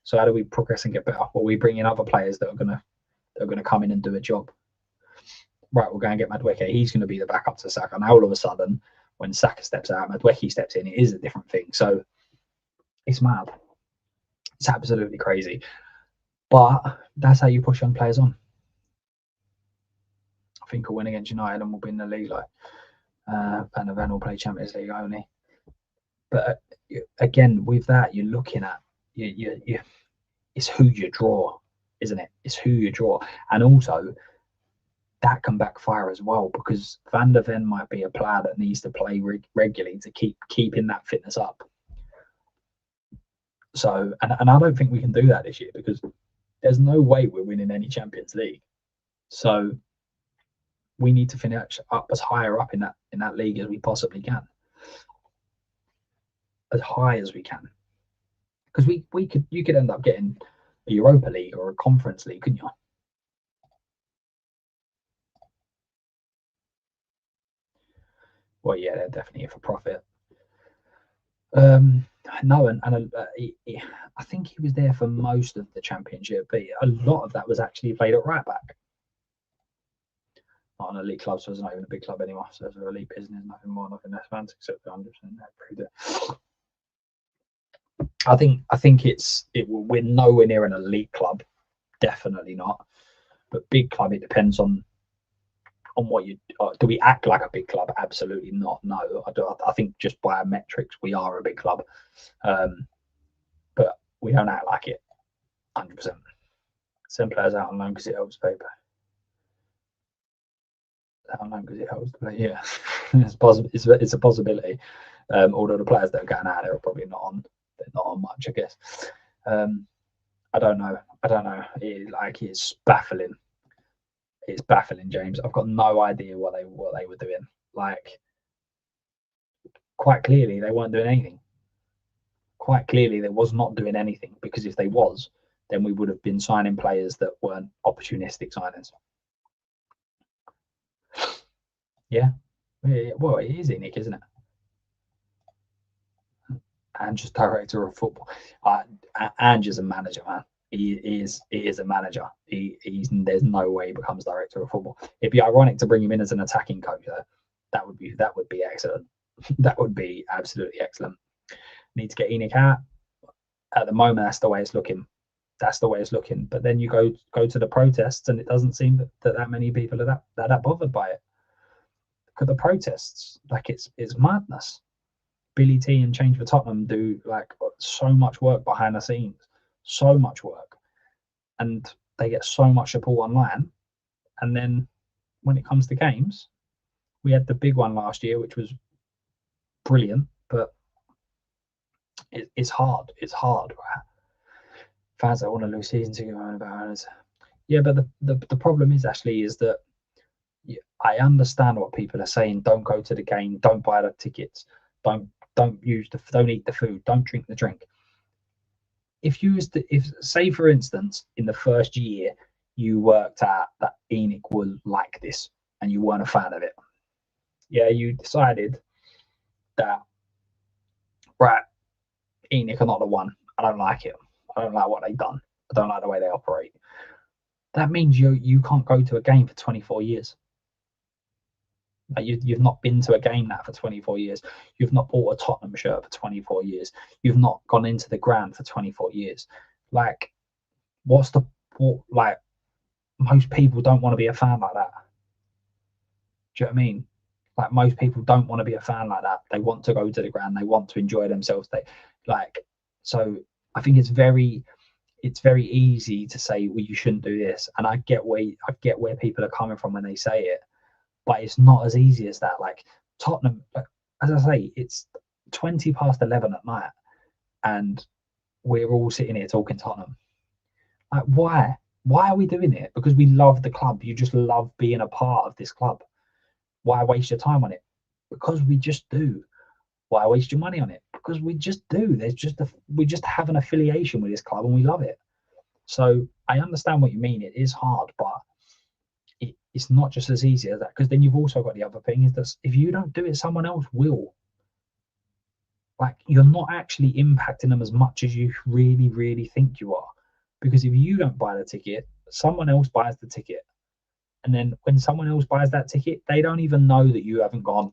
So how do we progress and get better? Well, we bring in other players that are gonna come in and do a job. Right, we'll go and get Madueke. He's going to be the backup to Saka. Now all of a sudden, when Saka steps out, Madueke steps in. It is a different thing. So it's mad. It's absolutely crazy. But that's how you push young players on. I think we'll win against United and we'll be in the league. And then we'll play Champions League only. But again, with that, you're looking at it's who you draw, isn't it? It's who you draw, and also that can backfire as well, because Van der Ven might be a player that needs to play regularly to keeping that fitness up. So, and I don't think we can do that this year, because there's no way we're winning any Champions League. So we need to finish up as higher up in that league as we possibly can, as high as we can, because you could end up getting a Europa League or a Conference League, couldn't you? Well, yeah, they're definitely for profit. No, and I think he was there for most of the championship, but a lot of that was actually played at right back. Not an elite club, so it's not even a big club anymore. So it's an elite business, nothing more, nothing less, fans, except 100%. I think we're nowhere near an elite club, definitely not. But big club, it depends on what you do. We act like a big club? Absolutely not. No, I think just by our metrics, we are a big club, but we don't act like it. 100%. Send players out on loan because it helps paper. Out on loan because it helps play. Yeah, it's possible. It's a possibility. Although the players that are going out there are probably not on. They're not on much, I guess. I don't know. It's baffling. It's baffling, James. I've got no idea what they were doing. Like, quite clearly, they weren't doing anything. Quite clearly, they was not doing anything, because if they was, then we would have been signing players that weren't opportunistic signings. Yeah. Well, it is ENIC, isn't it? And just director of football. And just a manager, man. He is a manager. There's no way he becomes director of football. It'd be ironic to bring him in as an attacking coach, though. That would be excellent. That would be absolutely excellent. Need to get ENIC out. At the moment, that's the way it's looking. But then you go to the protests, and it doesn't seem that many people are that bothered by it. Look at the protests. Like, it's madness. Billy T and Change for Tottenham do like so much work behind the scenes, so much work, and they get so much support online, And then when it comes to games, we had the big one last year, which was brilliant, but it's hard. It's hard. Right? Fans that want to lose season ticket about it. Yeah, but the problem is actually is that I understand what people are saying. Don't go to the game. Don't buy the tickets. Don't don't eat the food. Don't drink the drink. If say for instance in the first year you worked out that ENIC was like this and you weren't a fan of it, yeah, you decided that right, ENIC are not the one. I don't like it. I don't like what they've done. I don't like the way they operate. That means you can't go to a game for 24 years. Like you've not been to a game now for 24 years. You've not bought a Tottenham shirt for 24 years. You've not gone into the ground for 24 years. Like, like, most people don't want to be a fan like that. Do you know what I mean? Like, most people don't want to be a fan like that. They want to go to the ground. They want to enjoy themselves. So I think it's very easy to say, well, you shouldn't do this. And I get where people are coming from when they say it. But it's not as easy as that. Like Tottenham, as I say, it's 20 past 11 at night, and we're all sitting here talking Tottenham. Like, why? Why are we doing it? Because we love the club. You just love being a part of this club. Why waste your time on it? Because we just do. Why waste your money on it? Because we just do. We just have an affiliation with this club and we love it. So I understand what you mean. It is hard, but it's not just as easy as that, because then you've also got the other thing is that if you don't do it, someone else will. Like, you're not actually impacting them as much as you really think you are, because if you don't buy the ticket, someone else buys the ticket, and then when someone else buys that ticket, they don't even know that you haven't gone.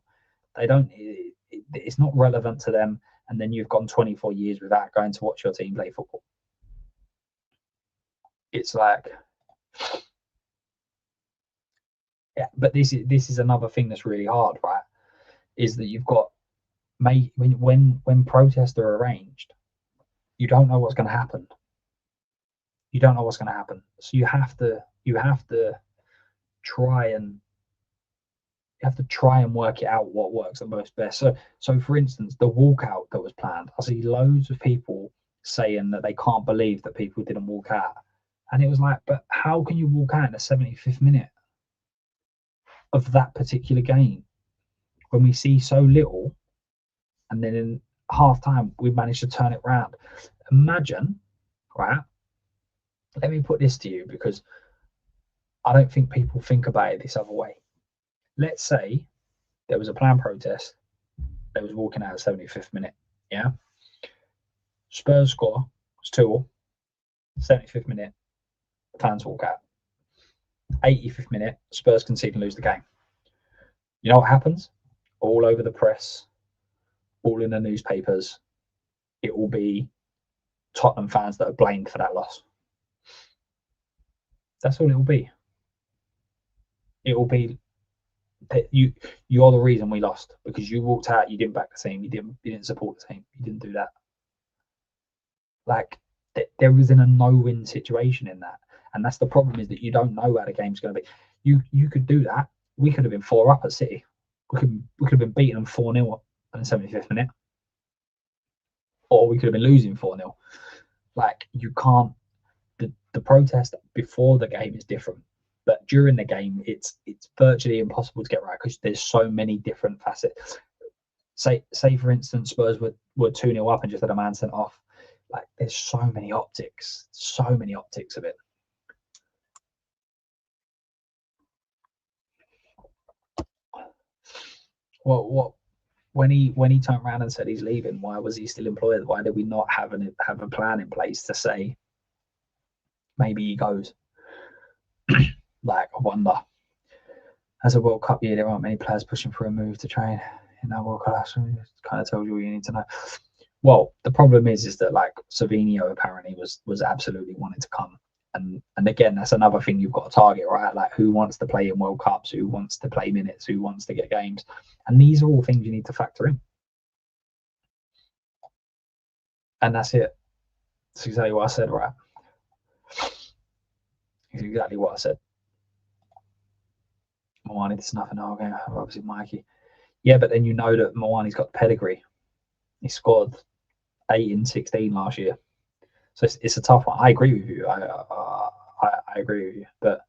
It's not relevant to them, and then you've gone 24 years without going to watch your team play football. It's like, yeah, but this is another thing that's really hard, right? Is that you've got when protests are arranged, you don't know what's going to happen. You don't know what's going to happen, so you have to try and work it out what works the most best. So for instance, the walkout that was planned, I see loads of people saying that they can't believe that people didn't walk out, and it was like, but how can you walk out in the 75th minute of that particular game when we see so little, and then in half time we managed to turn it around? Imagine, right? Let me put this to you, because I don't think people think about it this other way. Let's say there was a planned protest, they was walking out at 75th minute, yeah? Spurs score, it's 2-2, 75th minute, fans walk out. 85th minute, Spurs concede and lose the game. You know what happens? All over the press, all in the newspapers, it will be Tottenham fans that are blamed for that loss. That's all it will be. It will be that you're the reason we lost, because you walked out, you didn't back the team, you didn't support the team, you didn't do that. Like, there was in a no-win situation in that, and that's the problem, is that you don't know where the game's going to be. You could do that. We could have been 4-up at City. We could have been beating them 4-0 in the 75th minute, or we could have been losing 4-0. Like, you can't. The protest before the game is different, but during the game, it's virtually impossible to get right, because there's so many different facets. Say for instance, Spurs were 2-0 up and just had a man sent off. Like, there's so many optics of it. What when he turned around and said he's leaving, why was he still employed? Why did we not have a plan in place to say maybe he goes? Like, I wonder. As a World Cup year, there aren't many players pushing for a move to train in that World Cup. So it kind of tells you all you need to know. Well, the problem is that, like, Savinho apparently was absolutely wanting to come, and again, that's another thing you've got to target, right? Like, who wants to play in World Cups, who wants to play minutes, who wants to get games, and these are all things you need to factor in. And that's it. That's exactly what I said, right? It's exactly what I said. Moani, there's nothing. Okay, obviously Mikey. Yeah, but then you know that Moani's got the pedigree. He scored 8 in 16 last year. So it's a tough one. I agree with you. I agree with you. But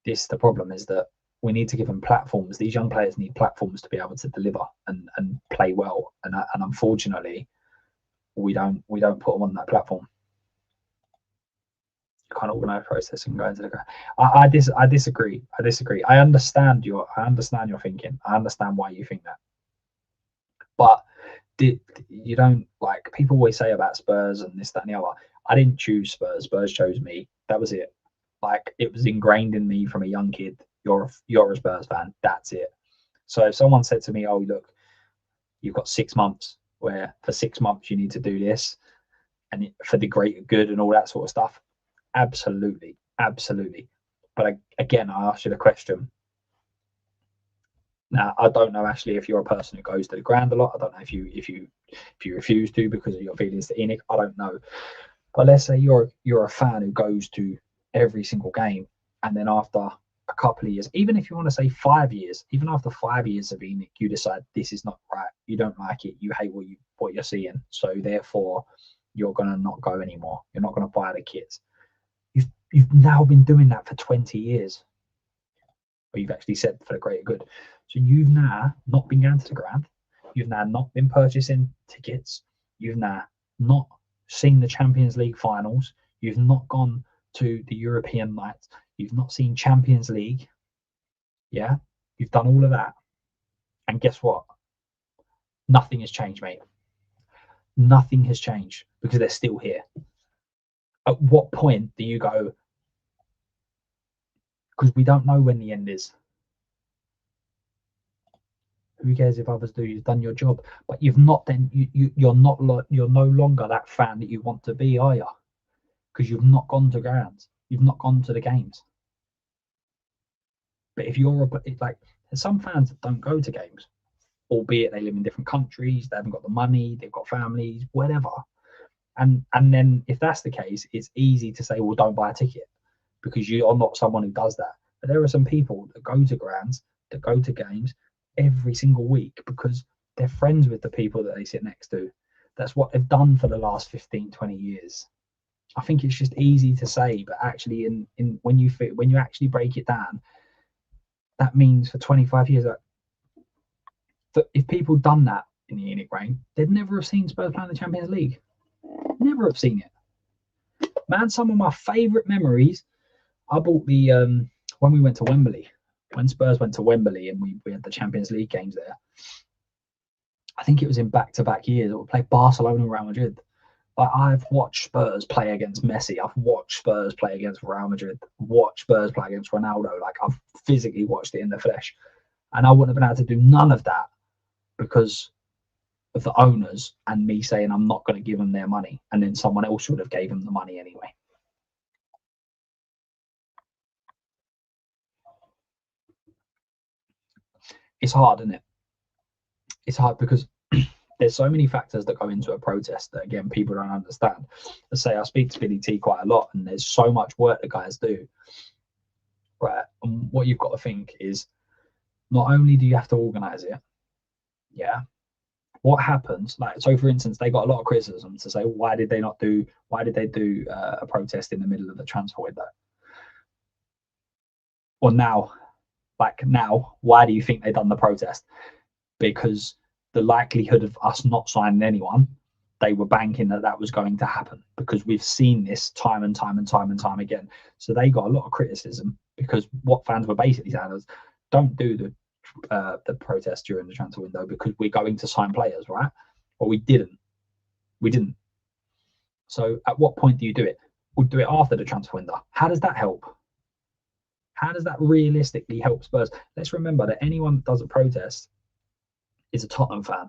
the problem is that we need to give them platforms. These young players need platforms to be able to deliver and play well. And unfortunately, we don't put them on that platform. You can't organize process and go into the ground. I disagree. I understand your thinking. I understand why you think that. But you don't, like, people always say about Spurs and this, that, and the other. I didn't choose Spurs. Spurs chose me. That was it. Like, it was ingrained in me from a young kid. You're a Spurs fan. That's it. So if someone said to me, "Oh, look, you've got 6 months where for 6 months you need to do this, and for the greater good and all that sort of stuff," absolutely, absolutely. But again, I asked you the question. Now, I don't know, Ashley, if you're a person who goes to the ground a lot. I don't know if you refuse to because of your feelings to ENIC. I don't know. But let's say you're a fan who goes to every single game, and then after a couple of years, even if you want to say 5 years, even after 5 years of ENIC, you decide this is not right. You don't like it. You hate what you're seeing. So therefore, you're gonna not go anymore. You're not gonna buy the kits. You've now been doing that for 20 years. Or you've actually said for the greater good. So you've now not been going to the ground. You've now not been purchasing tickets. You've now not seen the Champions League finals. You've not gone to the European nights. You've not seen Champions League. Yeah, you've done all of that. And guess what? Nothing has changed, mate. Nothing has changed because they're still here. At what point do you go, because we don't know when the end is? Who cares if others do? You've done your job, but you've not. Then you're no longer that fan that you want to be, are you? Because you've not gone to grounds, you've not gone to the games. But if you're like, there's some fans that don't go to games, albeit they live in different countries, they haven't got the money, they've got families, whatever. And then if that's the case, it's easy to say, well, don't buy a ticket because you are not someone who does that. But there are some people that go to grounds, that go to games every single week because they're friends with the people that they sit next to. That's what they've done for the last 15, 20 years. I think it's just easy to say, but actually in when you actually break it down, that means for 25 years that if people done that in the ENIC reign, they'd never have seen Spurs play in the Champions League. Never have seen it. Man, some of my favourite memories, I bought the when we went to Wembley, when Spurs went to Wembley and we had the Champions League games there. I think it was in back-to-back years. We played Barcelona and Real Madrid. Like, I've watched Spurs play against Messi. I've watched Spurs play against Real Madrid. Watched Spurs play against Ronaldo. Like, I've physically watched it in the flesh, and I wouldn't have been able to do none of that because of the owners and me saying I'm not going to give them their money, and then someone else would have gave them the money anyway. It's hard, isn't it? It's hard because there's so many factors that go into a protest that, again, people don't understand. Let's say I speak to Billy T quite a lot, and there's so much work the guys do, right? And what you've got to think is, not only do you have to organize it, yeah, what happens, like, so for instance, they got a lot of criticism to say, why did they do a protest in the middle of the transfer window? Well, now, why do you think they done the protest? Because the likelihood of us not signing anyone, they were banking that was going to happen, because we've seen this time and time and time and time again. So they got a lot of criticism because what fans were basically saying was, don't do the protest during the transfer window because we're going to sign players, right? Well, we didn't. So at what point do you do it? We'll do it after the transfer window. How does that help? How does that realistically help Spurs? Let's remember that anyone that does a protest is a Tottenham fan.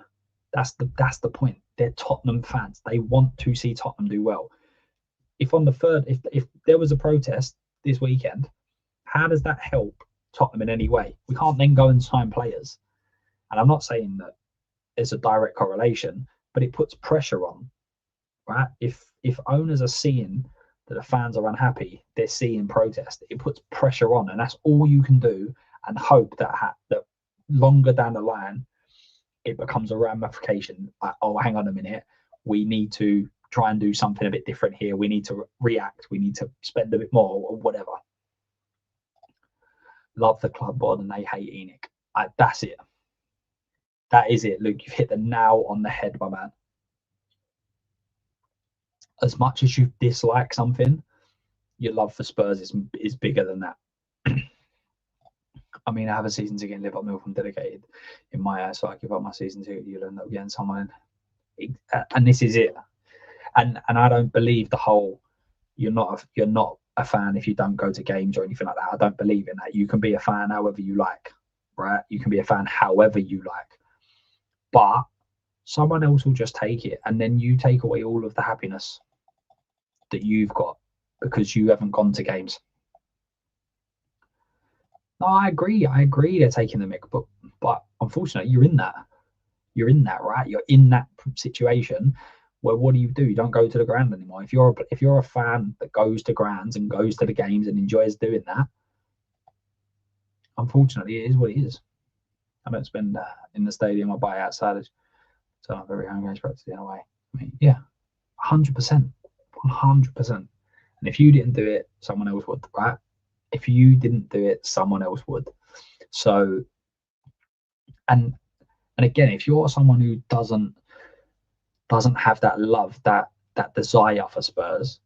That's the point. They're Tottenham fans. They want to see Tottenham do well. If on the third, if there was a protest this weekend, how does that help Tottenham in any way? We can't then go and sign players. And I'm not saying that it's a direct correlation, but it puts pressure on, right? If owners are seeing that the fans are unhappy, they're seeing protest. It puts pressure on, and that's all you can do and hope that that longer down the line it becomes a ramification. Like, oh, hang on a minute, we need to try and do something a bit different here. We need to react. We need to spend a bit more or whatever. Love the club more than they hate ENIC. That's it. That is it, Luke. You've hit the nail on the head, my man. As much as you dislike something, your love for Spurs is bigger than that. I mean, I have a season ticket and live up Milk. I'm dedicated in my eyes, so I give up my season ticket. You'll end up getting someone, and this is it. And I don't believe the whole you're not a fan if you don't go to games or anything like that. I don't believe in that. You can be a fan however you like, right? You can be a fan however you like, but someone else will just take it, and then you take away all of the happiness that you've got because you haven't gone to games. No, I agree they're taking the mick, but unfortunately you're in that, right? You're in that situation where what do? You don't go to the ground anymore. If you're a fan that goes to grounds and goes to the games and enjoys doing that, unfortunately it is what it is. I don't spend in the stadium. I buy outside, so I'm very home games practice in a way. I mean, yeah, 100%. And if you didn't do it, someone else would, right? If you didn't do it, someone else would. So, and again, if you're someone who doesn't have that love, that desire for Spurs,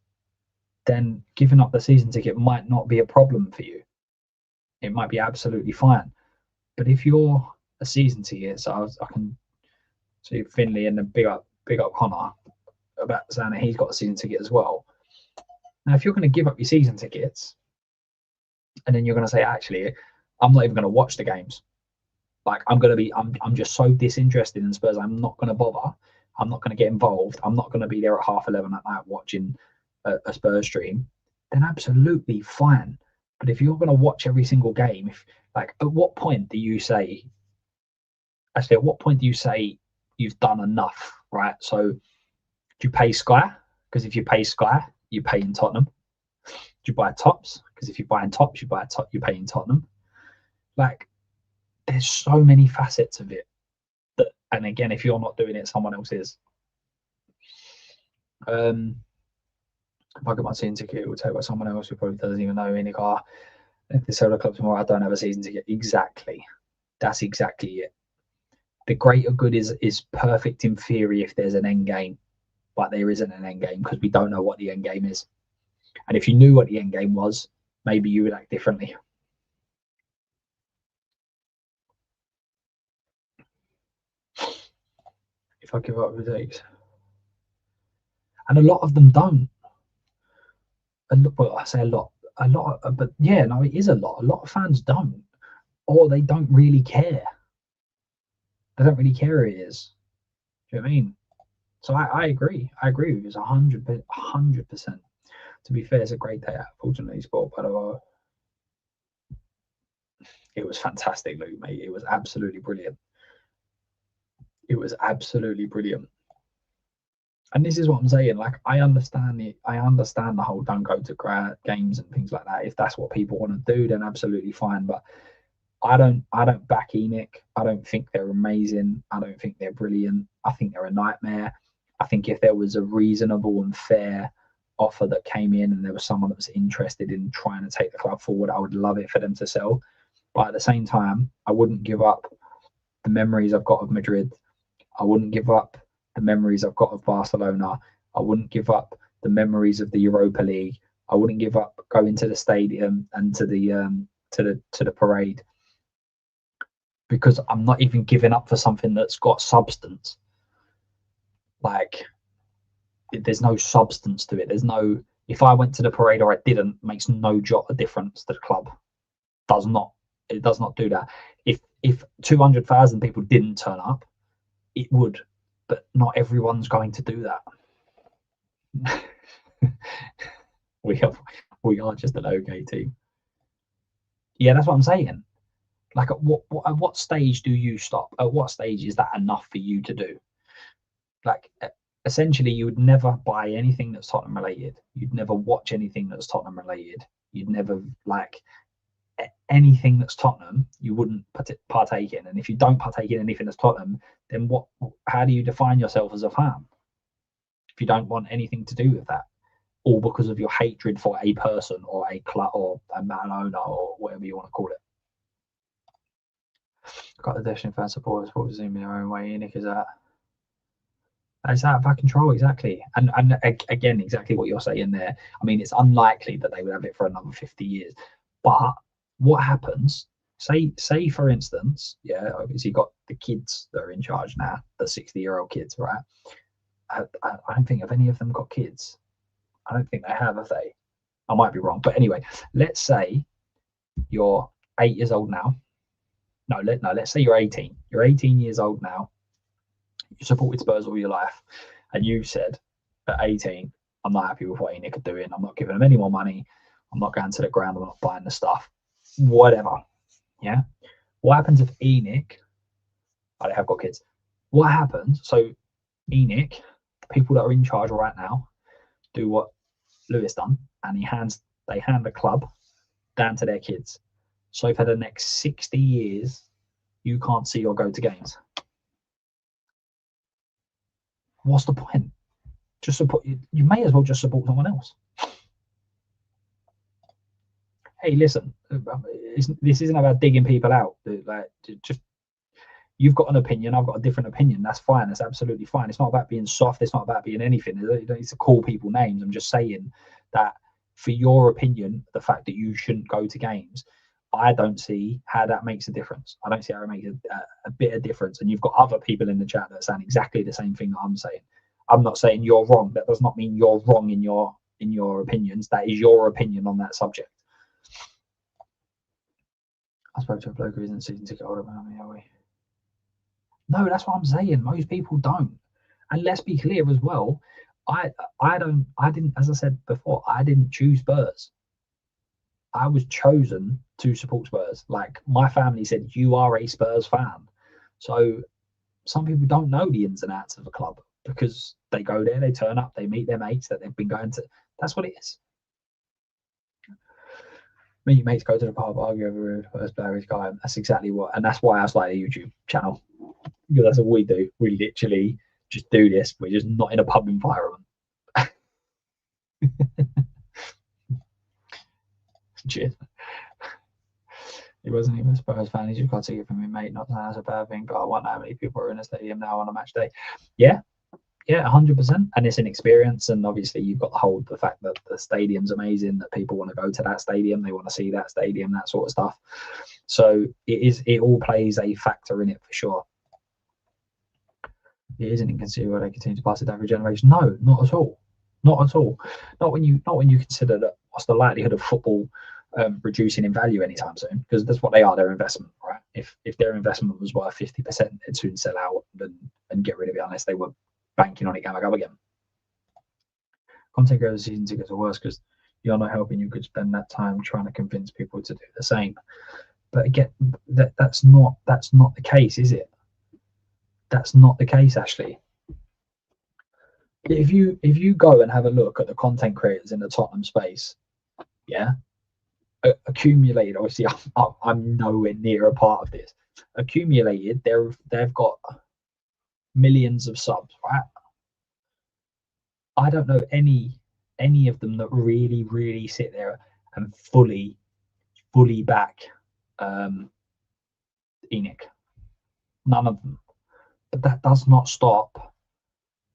then giving up the season ticket might not be a problem for you. It might be absolutely fine. But if you're a season ticket, so I can see Finley and then big up Connor about saying that he's got a season ticket as well. Now, if you're going to give up your season tickets, and then you're going to say, actually, I'm not even going to watch the games. Like, I'm just so disinterested in Spurs. I'm not going to bother. I'm not going to get involved. I'm not going to be there at 11:30 at night watching a Spurs stream. Then absolutely fine. But if you're going to watch every single game, at what point do you say, you've done enough, right? So do you pay Sky? Because if you pay Sky, you pay in Tottenham. Do you buy tops? Because if you buy in tops, you pay in Tottenham. Like, there's so many facets of it. And again, if you're not doing it, someone else is. If I get my season ticket, it will take by someone else who probably doesn't even know ENIC. If they sell the club tomorrow, I don't have a season ticket. Exactly. That's exactly it. The greater good is perfect in theory if there's an end game, but there isn't an end game because we don't know what the end game is. And if you knew what the end game was, maybe you would act differently. If I give up the dates, and a lot of them don't. Well, I say a lot, but yeah, no, it is a lot. A lot of fans don't, or they don't really care. They don't really care who it is. Do you know what I mean? So I agree. I agree with you 100%. To be fair, it's a great day at Fortunately Sport, but it was fantastic, Luke, mate. It was absolutely brilliant. And this is what I'm saying. Like, I understand the whole don't go to games and things like that. If that's what people want to do, then absolutely fine. But I don't back ENIC. I don't think they're amazing. I don't think they're brilliant. I think they're a nightmare. I think if there was a reasonable and fair offer that came in and there was someone that was interested in trying to take the club forward, I would love it for them to sell. But at the same time, I wouldn't give up the memories I've got of Madrid. I wouldn't give up the memories I've got of Barcelona. I wouldn't give up the memories of the Europa League. I wouldn't give up going to the stadium and to the parade, because I'm not even giving up for something that's got substance. Like, there's no substance to it. There's no, if I went to the parade or I didn't, makes no jot of difference to the club. It does not do that. If 200,000 people didn't turn up, it would, but not everyone's going to do that. we are just an okay team. Yeah, that's what I'm saying. Like, at what stage do you stop? At what stage is that enough for you to do? Like, essentially, you would never buy anything that's Tottenham related. You'd never watch anything that's Tottenham related. You'd never, like, anything that's Tottenham, you wouldn't partake in. And if you don't partake in anything that's Tottenham, then what? How do you define yourself as a fan? If you don't want anything to do with that, all because of your hatred for a person or a club or a man owner or whatever you want to call it. Got the Destiny fan supporters, what was in their own way. ENIC is that. It's out of control, exactly. And again, exactly what you're saying there. I mean, it's unlikely that they would have it for another 50 years. But what happens? Say for instance, yeah, obviously you got the kids that are in charge now, the 60-year-old kids, right? I don't think have any of them got kids. I don't think they have they? I might be wrong, but anyway, let's say you're 8 years old now. No, let's say you're 18. You're 18 years old now. You supported Spurs all your life, and you said at 18, I'm not happy with what ENIC are doing. I'm not giving them any more money. I'm not going to the ground. I'm not buying the stuff. Whatever. Yeah. What happens if ENIC? Oh, they have got kids. What happens? So ENIC, the people that are in charge right now, do what Lewis done, and they hand the club down to their kids. So for the next 60 years, you can't see or go to games. What's the point? Just support. You may as well just support someone else. Hey, listen, this isn't about digging people out. Like, just you've got an opinion, I've got a different opinion. That's fine. That's absolutely fine. It's not about being soft. It's not about being anything. You don't need to call people names. I'm just saying that for your opinion, the fact that you shouldn't go to games, I don't see how that makes a difference. I don't see how it makes a bit of difference. And you've got other people in the chat that are saying exactly the same thing that I'm saying. I'm not saying you're wrong. That does not mean you're wrong in your opinions. That is your opinion on that subject. I spoke to a bloke who isn't season ticket holder about me, are we? No, that's what I'm saying. Most people don't. And let's be clear as well. I didn't, as I said before, I didn't choose Spurs. I was chosen to support Spurs. Like, my family said, you are a Spurs fan. So some people don't know the ins and outs of the club because they go there, they turn up, they meet their mates that they've been going to. That's what it is. Meet mates, go to the pub, argue over the first player is guy. That's exactly what, and that's why I started a YouTube channel. Because that's what we do. We literally just do this. We're just not in a pub environment. Cheers. He wasn't even a Spurs fan. He just got a ticket from me, mate. Not that that's a bad thing, but I wonder how many people are in a stadium now on a match day. Yeah, 100%. And it's an experience. And obviously, you've got the fact that the stadium's amazing, that people want to go to that stadium, they want to see that stadium, that sort of stuff. So it all plays a factor in it for sure. It isn't inconceivable they continue to pass it down for a generation. No, not at all. Not at all. Not when you consider that what's the likelihood of football reducing in value anytime soon, because that's what they are, their investment, right? If their investment was worth 50%, they'd soon sell out and get rid of it unless they were banking on it going up again. Content creators season tickets are worse because you're not helping. You could spend that time trying to convince people to do the same. But again, that's not the case, is it? That's not the case, Ashley. If you go and have a look at the content creators in the Tottenham space, yeah, accumulated. Obviously, I'm nowhere near a part of this. Accumulated, they've got millions of subs, right? I don't know any of them that really sit there and fully back ENIC. None of them. But that does not stop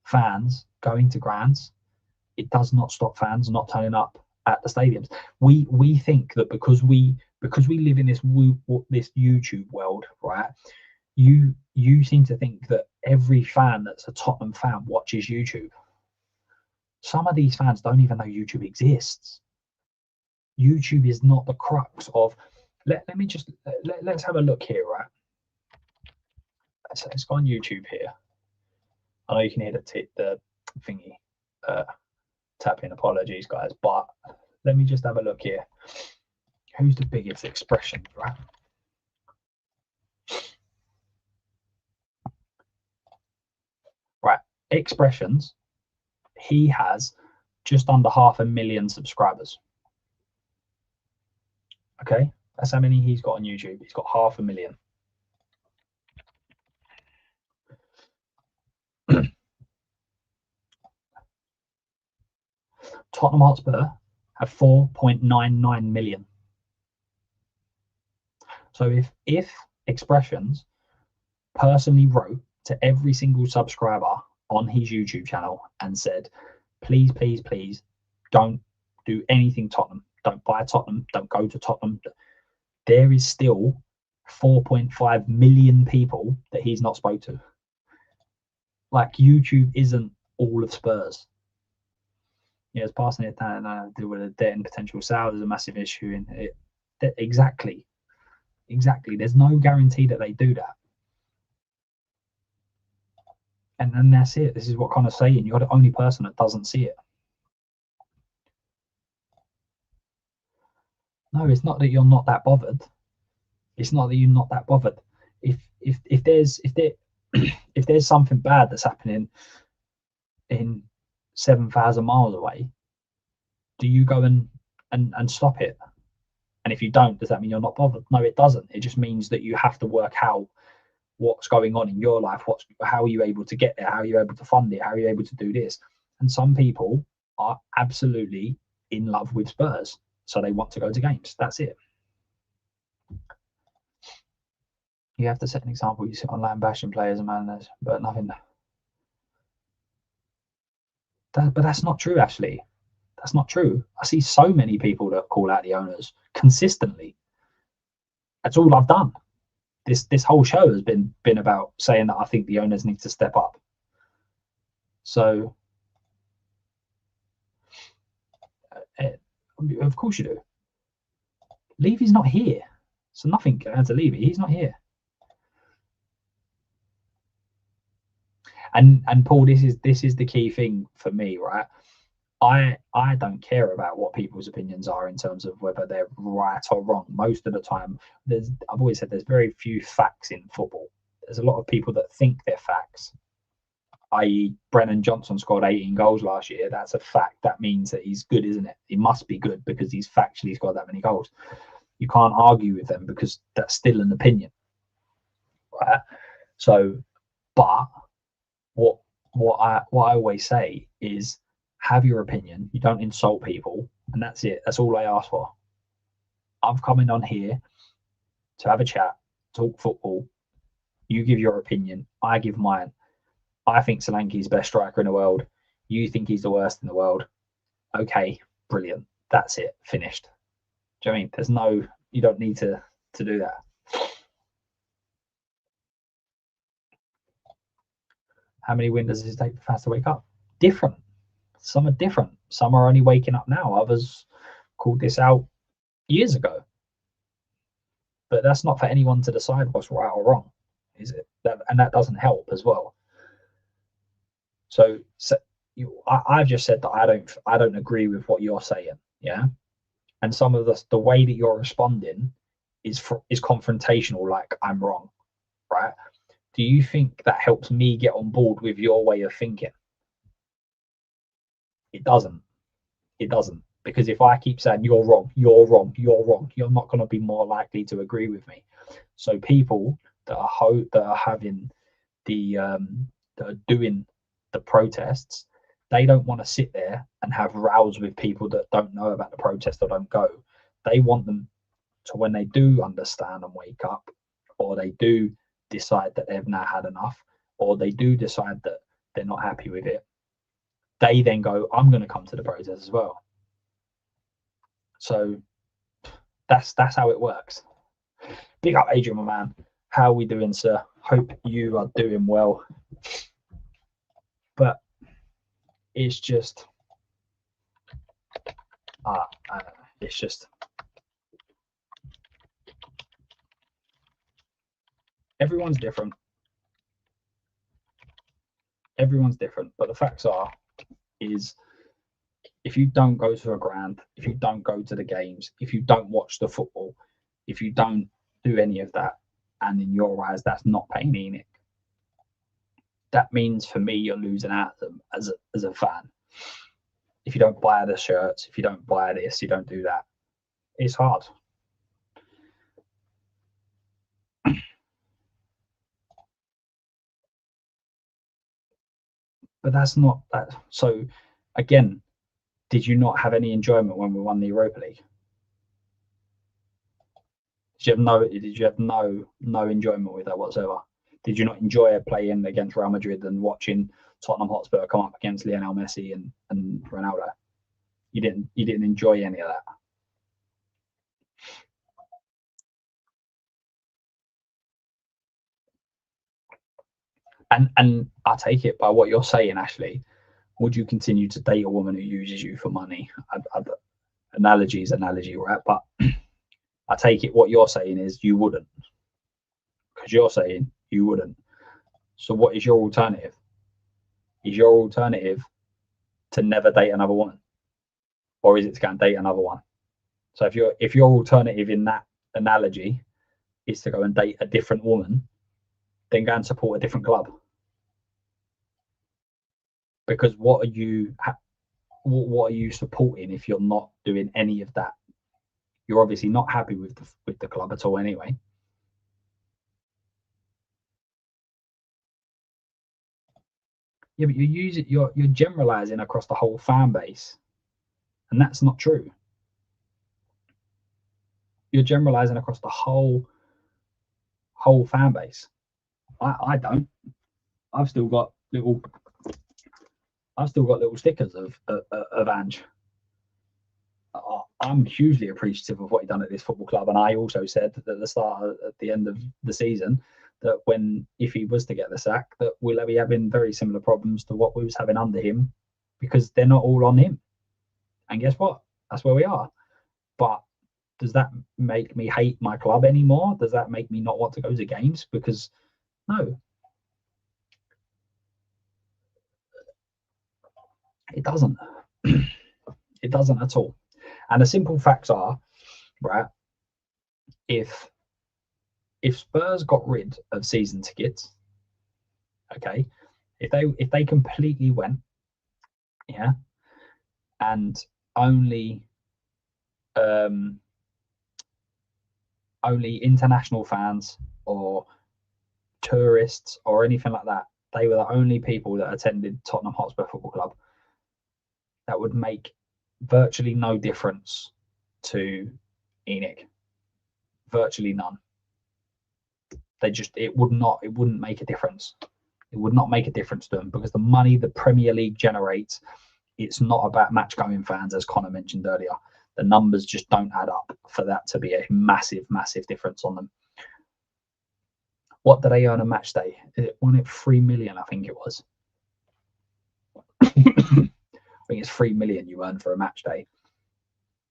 fans going to grounds. It does not stop fans not turning up at the stadiums. We think that because we live in this YouTube world, right? You seem to think that every fan that's a Tottenham fan watches YouTube. Some of these fans don't even know YouTube exists. YouTube is not the crux of. Let's have a look here, right? Let's go on YouTube here. I know you can hear the thingy tapping. Apologies, guys, but let me just have a look here. Who's the biggest expression, right? Right, Expressions. He has just under 500,000 subscribers. Okay, That's how many he's got on YouTube. He's got 500,000. Tottenham Hotspur have 4.99 million. So if Expressions personally wrote to every single subscriber on his YouTube channel and said, please, please, please, don't do anything Tottenham. Don't buy Tottenham. Don't go to Tottenham. There is still 4.5 million people that he's not spoke to. Like, YouTube isn't all of Spurs. Yeah, it's passing it down. Deal with a debt and potential sales is a massive issue in it. Exactly. There's no guarantee that they do that. And then that's it. This is what Connor's saying. You're the only person that doesn't see it. No, it's not that you're not that bothered. It's not that you're not that bothered. If there's something bad that's happening in 7,000 miles away, do you go and stop it? And if you don't, does that mean you're not bothered? No, it doesn't. It just means that you have to work out what's going on in your life. How are you able to get there? How are you able to fund it? How are you able to do this? And some people are absolutely in love with Spurs, so they want to go to games. That's it. You have to set an example. You sit online bashing players and managers, but nothing. But that's not true, actually. That's not true. I see so many people that call out the owners consistently. That's all I've done. This whole show has been about saying that I think the owners need to step up. So, of course you do. Levy's not here, so nothing can add to Levy. He's not here. And Paul, this is the key thing for me, right? I don't care about what people's opinions are in terms of whether they're right or wrong. Most of the time, I've always said there's very few facts in football. There's a lot of people that think they're facts, i.e. Brennan Johnson scored 18 goals last year. That's a fact. That means that he's good, isn't it? He must be good because he's factually scored that many goals. You can't argue with them because that's still an opinion, right? So, but what I always say is, have your opinion. You don't insult people, and that's it. That's all I ask for. I'm coming on here to have a chat, talk football. You give your opinion. I give mine. I think Solanke's best striker in the world. You think he's the worst in the world. Okay, brilliant. That's it. Finished. Do you know what I mean? There's no. You don't need to do that. How many winters does it take for fans to wake up? Different. Some are different. Some are only waking up now. Others called this out years ago. But that's not for anyone to decide what's right or wrong, is it? And that doesn't help as well. So I've just said that I don't agree with what you're saying, yeah. And some of the way that you're responding is confrontational, like I'm wrong, right? Do you think that helps me get on board with your way of thinking? It doesn't. It doesn't. Because if I keep saying you're wrong, you're wrong, you're wrong, you're not going to be more likely to agree with me. So people that are having that are doing the protests, they don't want to sit there and have rows with people that don't know about the protest or don't go. They want them to, when they do understand and wake up, or they do decide that they've now had enough, or they do decide that they're not happy with it, they then go, I'm going to come to the protest as well. So that's how it works. Big up, Adrian, my man. How are we doing, sir? Hope you are doing well. But it's just, I don't know. It's just, everyone's different. Everyone's different. But the facts is, if you don't go to a ground, if you don't go to the games, if you don't watch the football, if you don't do any of that, and in your eyes that's not paying ENIC, that means for me you're losing out as a fan. If you don't buy the shirts, if you don't buy this, you don't do that, it's hard. But that's not that. So again, did you not have any enjoyment when we won the Europa League? Did you have no enjoyment with that whatsoever? Did you not enjoy playing against Real Madrid and watching Tottenham Hotspur come up against Lionel Messi and Ronaldo? You didn't enjoy any of that. And I take it by what you're saying, Ashley. Would you continue to date a woman who uses you for money? Analogy is analogy, right? But I take it what you're saying is you wouldn't, because you're saying you wouldn't. So what is your alternative? Is your alternative to never date another woman, or is it to go and date another one? So if your alternative in that analogy is to go and date a different woman, then go and support a different club. Because what are you supporting if you're not doing any of that? You're obviously not happy with the club at all anyway. Yeah, but you're generalizing across the whole fan base, and that's not true. You're generalizing across the whole fan base. I don't. I've still got little stickers of Ange. I'm hugely appreciative of what he done at this football club, and I also said at the end of the season, that if he was to get the sack, that we'll be having very similar problems to what we was having under him, because they're not all on him. And guess what? That's where we are. But does that make me hate my club anymore? Does that make me not want to go to games? Because no, it doesn't. It doesn't at all. And the simple facts are, right, if Spurs got rid of season tickets, okay, if they completely went, yeah, and only international fans or tourists or anything like that, they were the only people that attended Tottenham Hotspur Football Club, that would make virtually no difference to ENIC. Virtually none. It wouldn't make a difference. It would not make a difference to them, because the money the Premier League generates, it's not about match going fans, as Connor mentioned earlier. The numbers just don't add up for that to be a massive difference on them. What do they earn a match day? Wasn't it 3 million? I think it was. I think it's 3 million you earn for a match day.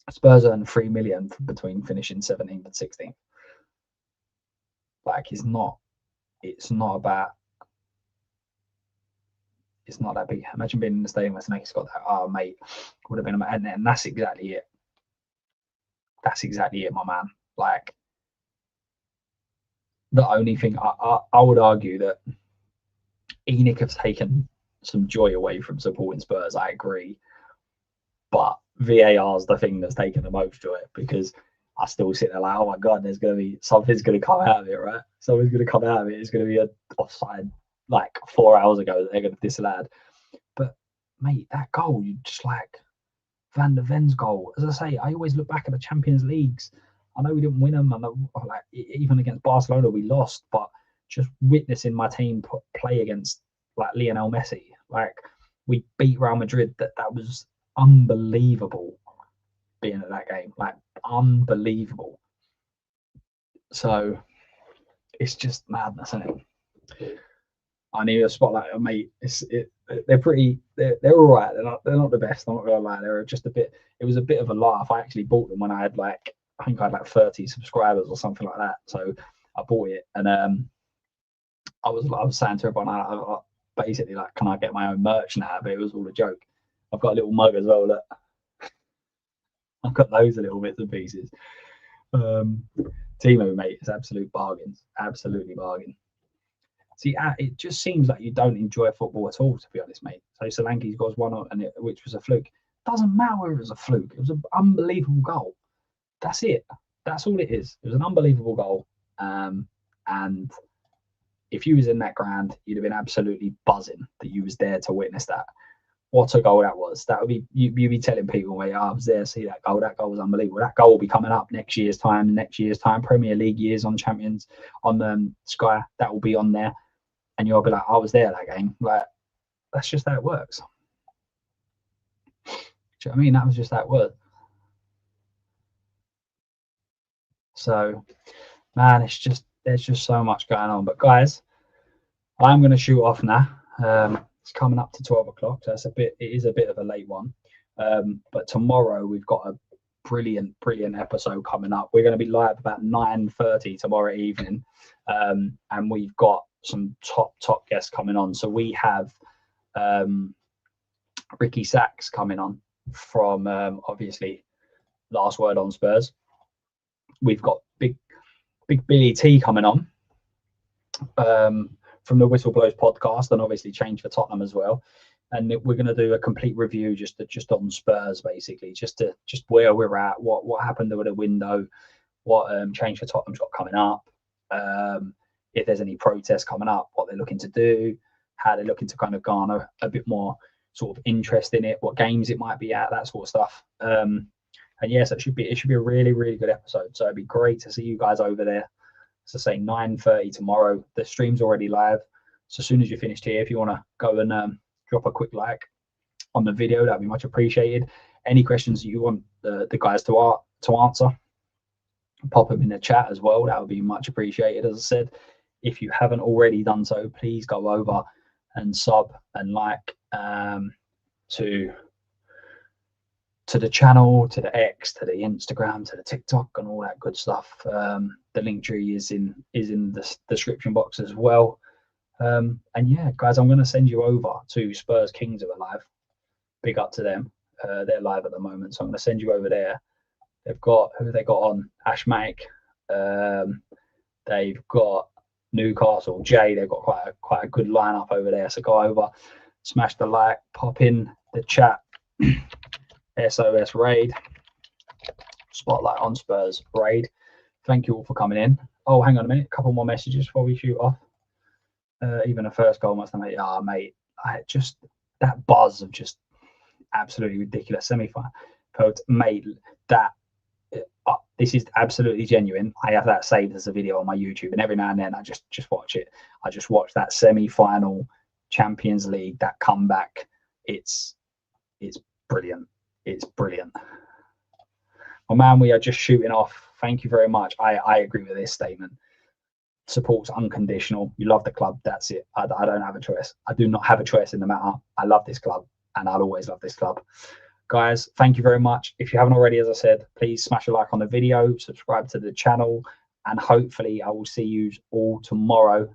Spurs earn 3 million between finishing 17th and 16th. Like, it's not that big. Imagine being in the stadium where Snake's got that. Oh, mate, would have been, and that's exactly it. That's exactly it, my man. Like, the only thing I would argue that ENIC have taken some joy away from supporting Spurs. I agree, but VAR is the thing that's taken the most joy, because I still sit there like, oh my god, something's going to come out of it, right? Something's going to come out of it. It's going to be an offside like 4 hours ago that they're going to disallowed. But mate, that goal, you just like Van der Ven's goal. As I say, I always look back at the Champions Leagues. I know we didn't win them, and like even against Barcelona we lost. But just witnessing my team play against like Lionel Messi, like we beat Real Madrid. That was unbelievable. Being at that game, like unbelievable. So it's just madness, isn't it? I need a spotlight, mate. They're all right. They're not the best. I'm not gonna lie. They're just a bit. It was a bit of a laugh. I actually bought them when I think I had like 30 subscribers or something like that. So I bought it, and I was saying to everyone, I basically like, can I get my own merch now? But it was all a joke. I've got a little mug as well. Look, I've got loads of little bits and pieces. Timo, mate, it's absolute bargains. Absolutely bargain. See, it just seems like you don't enjoy football at all, to be honest, mate. So Solanke's got one, which was a fluke. Doesn't matter whether it was a fluke. It was an unbelievable goal. That's it. That's all it is. It was an unbelievable goal. And if you was in that ground, you'd have been absolutely buzzing that you was there to witness that. What a goal that was. That would be you'd be telling people, "Well, I was there, see that goal. That goal was unbelievable. That goal will be coming up next year's time, Premier League years on Champions on Sky. That will be on there, and you'll be like, I was there that game. Like, that's just how it works. Do you know what I mean? That was just how it worked. So, man, there's just so much going on. But guys, I'm going to shoot off now. It's coming up to 12 o'clock, so it is a bit of a late one. But tomorrow we've got a brilliant episode coming up. We're going to be live about 9:30 tomorrow evening, and we've got some top guests coming on. So we have Ricky Sachs coming on from obviously Last Word on Spurs. We've got big Billy T coming on from the Whistleblows podcast, and obviously Change for Tottenham as well. And we're going to do a complete review just on Spurs, basically, just where we're at, what happened over the window, what Change for Tottenham's got coming up, if there's any protests coming up, what they're looking to do, how they're looking to kind of garner a bit more sort of interest in it, what games it might be at, that sort of stuff. And yes, it should be a really good episode. So it'd be great to see you guys over there. So say 9:30 tomorrow. The stream's already live. So as soon as you're finished here, if you want to go and drop a quick like on the video, that'd be much appreciated. Any questions you want the guys to answer, pop them in the chat as well. That would be much appreciated. As I said, if you haven't already done so, please go over and sub and like to the channel, to the X, to the Instagram, to the TikTok, and all that good stuff. The link tree is in the description box as well. And yeah, guys, I'm going to send you over to Spurs Kings, who are live. Big up to them. They're live at the moment, so I'm going to send you over there. They've got who they got on Ashmack. They've got Newcastle Jay. They've got quite a good lineup over there. So go over, smash the like, pop in the chat. SOS raid, Spotlight on Spurs raid. Thank you all for coming in. Oh, hang on a minute, a couple more messages before we shoot off. Even the first goal must have made. Mate, that buzz of just absolutely ridiculous semi-final. Mate, that this is absolutely genuine. I have that saved as a video on my YouTube, and every now and then I just watch it. I just watch that semi-final Champions League, that comeback. It's brilliant. It's brilliant. Well, man, we are just shooting off. Thank you very much. I agree with this statement. Support's unconditional. You love the club. That's it. I don't have a choice. I do not have a choice in the matter. I love this club, and I'll always love this club. Guys, thank you very much. If you haven't already, as I said, please smash a like on the video, subscribe to the channel, and hopefully I will see you all tomorrow,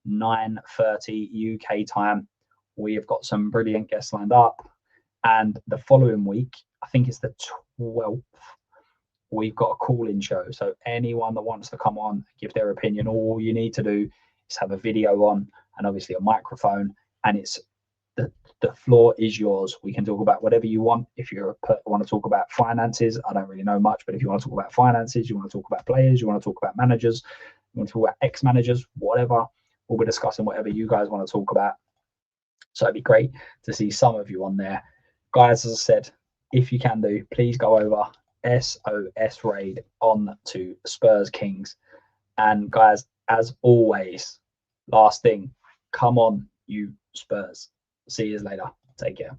9:30 UK time. We have got some brilliant guests lined up. And the following week, I think it's the 12th, we've got a call-in show. So anyone that wants to come on, give their opinion, all you need to do is have a video on and obviously a microphone, and it's the floor is yours. We can talk about whatever you want. If you want to talk about finances, I don't really know much, but if you want to talk about finances, you want to talk about players, you want to talk about managers, you want to talk about ex-managers, whatever, we'll be discussing whatever you guys want to talk about. So it'd be great to see some of you on there. Guys, as I said, if you can do, please go over SOS raid on to Spurs Kings. And guys, as always, last thing, come on, you Spurs. See you later. Take care.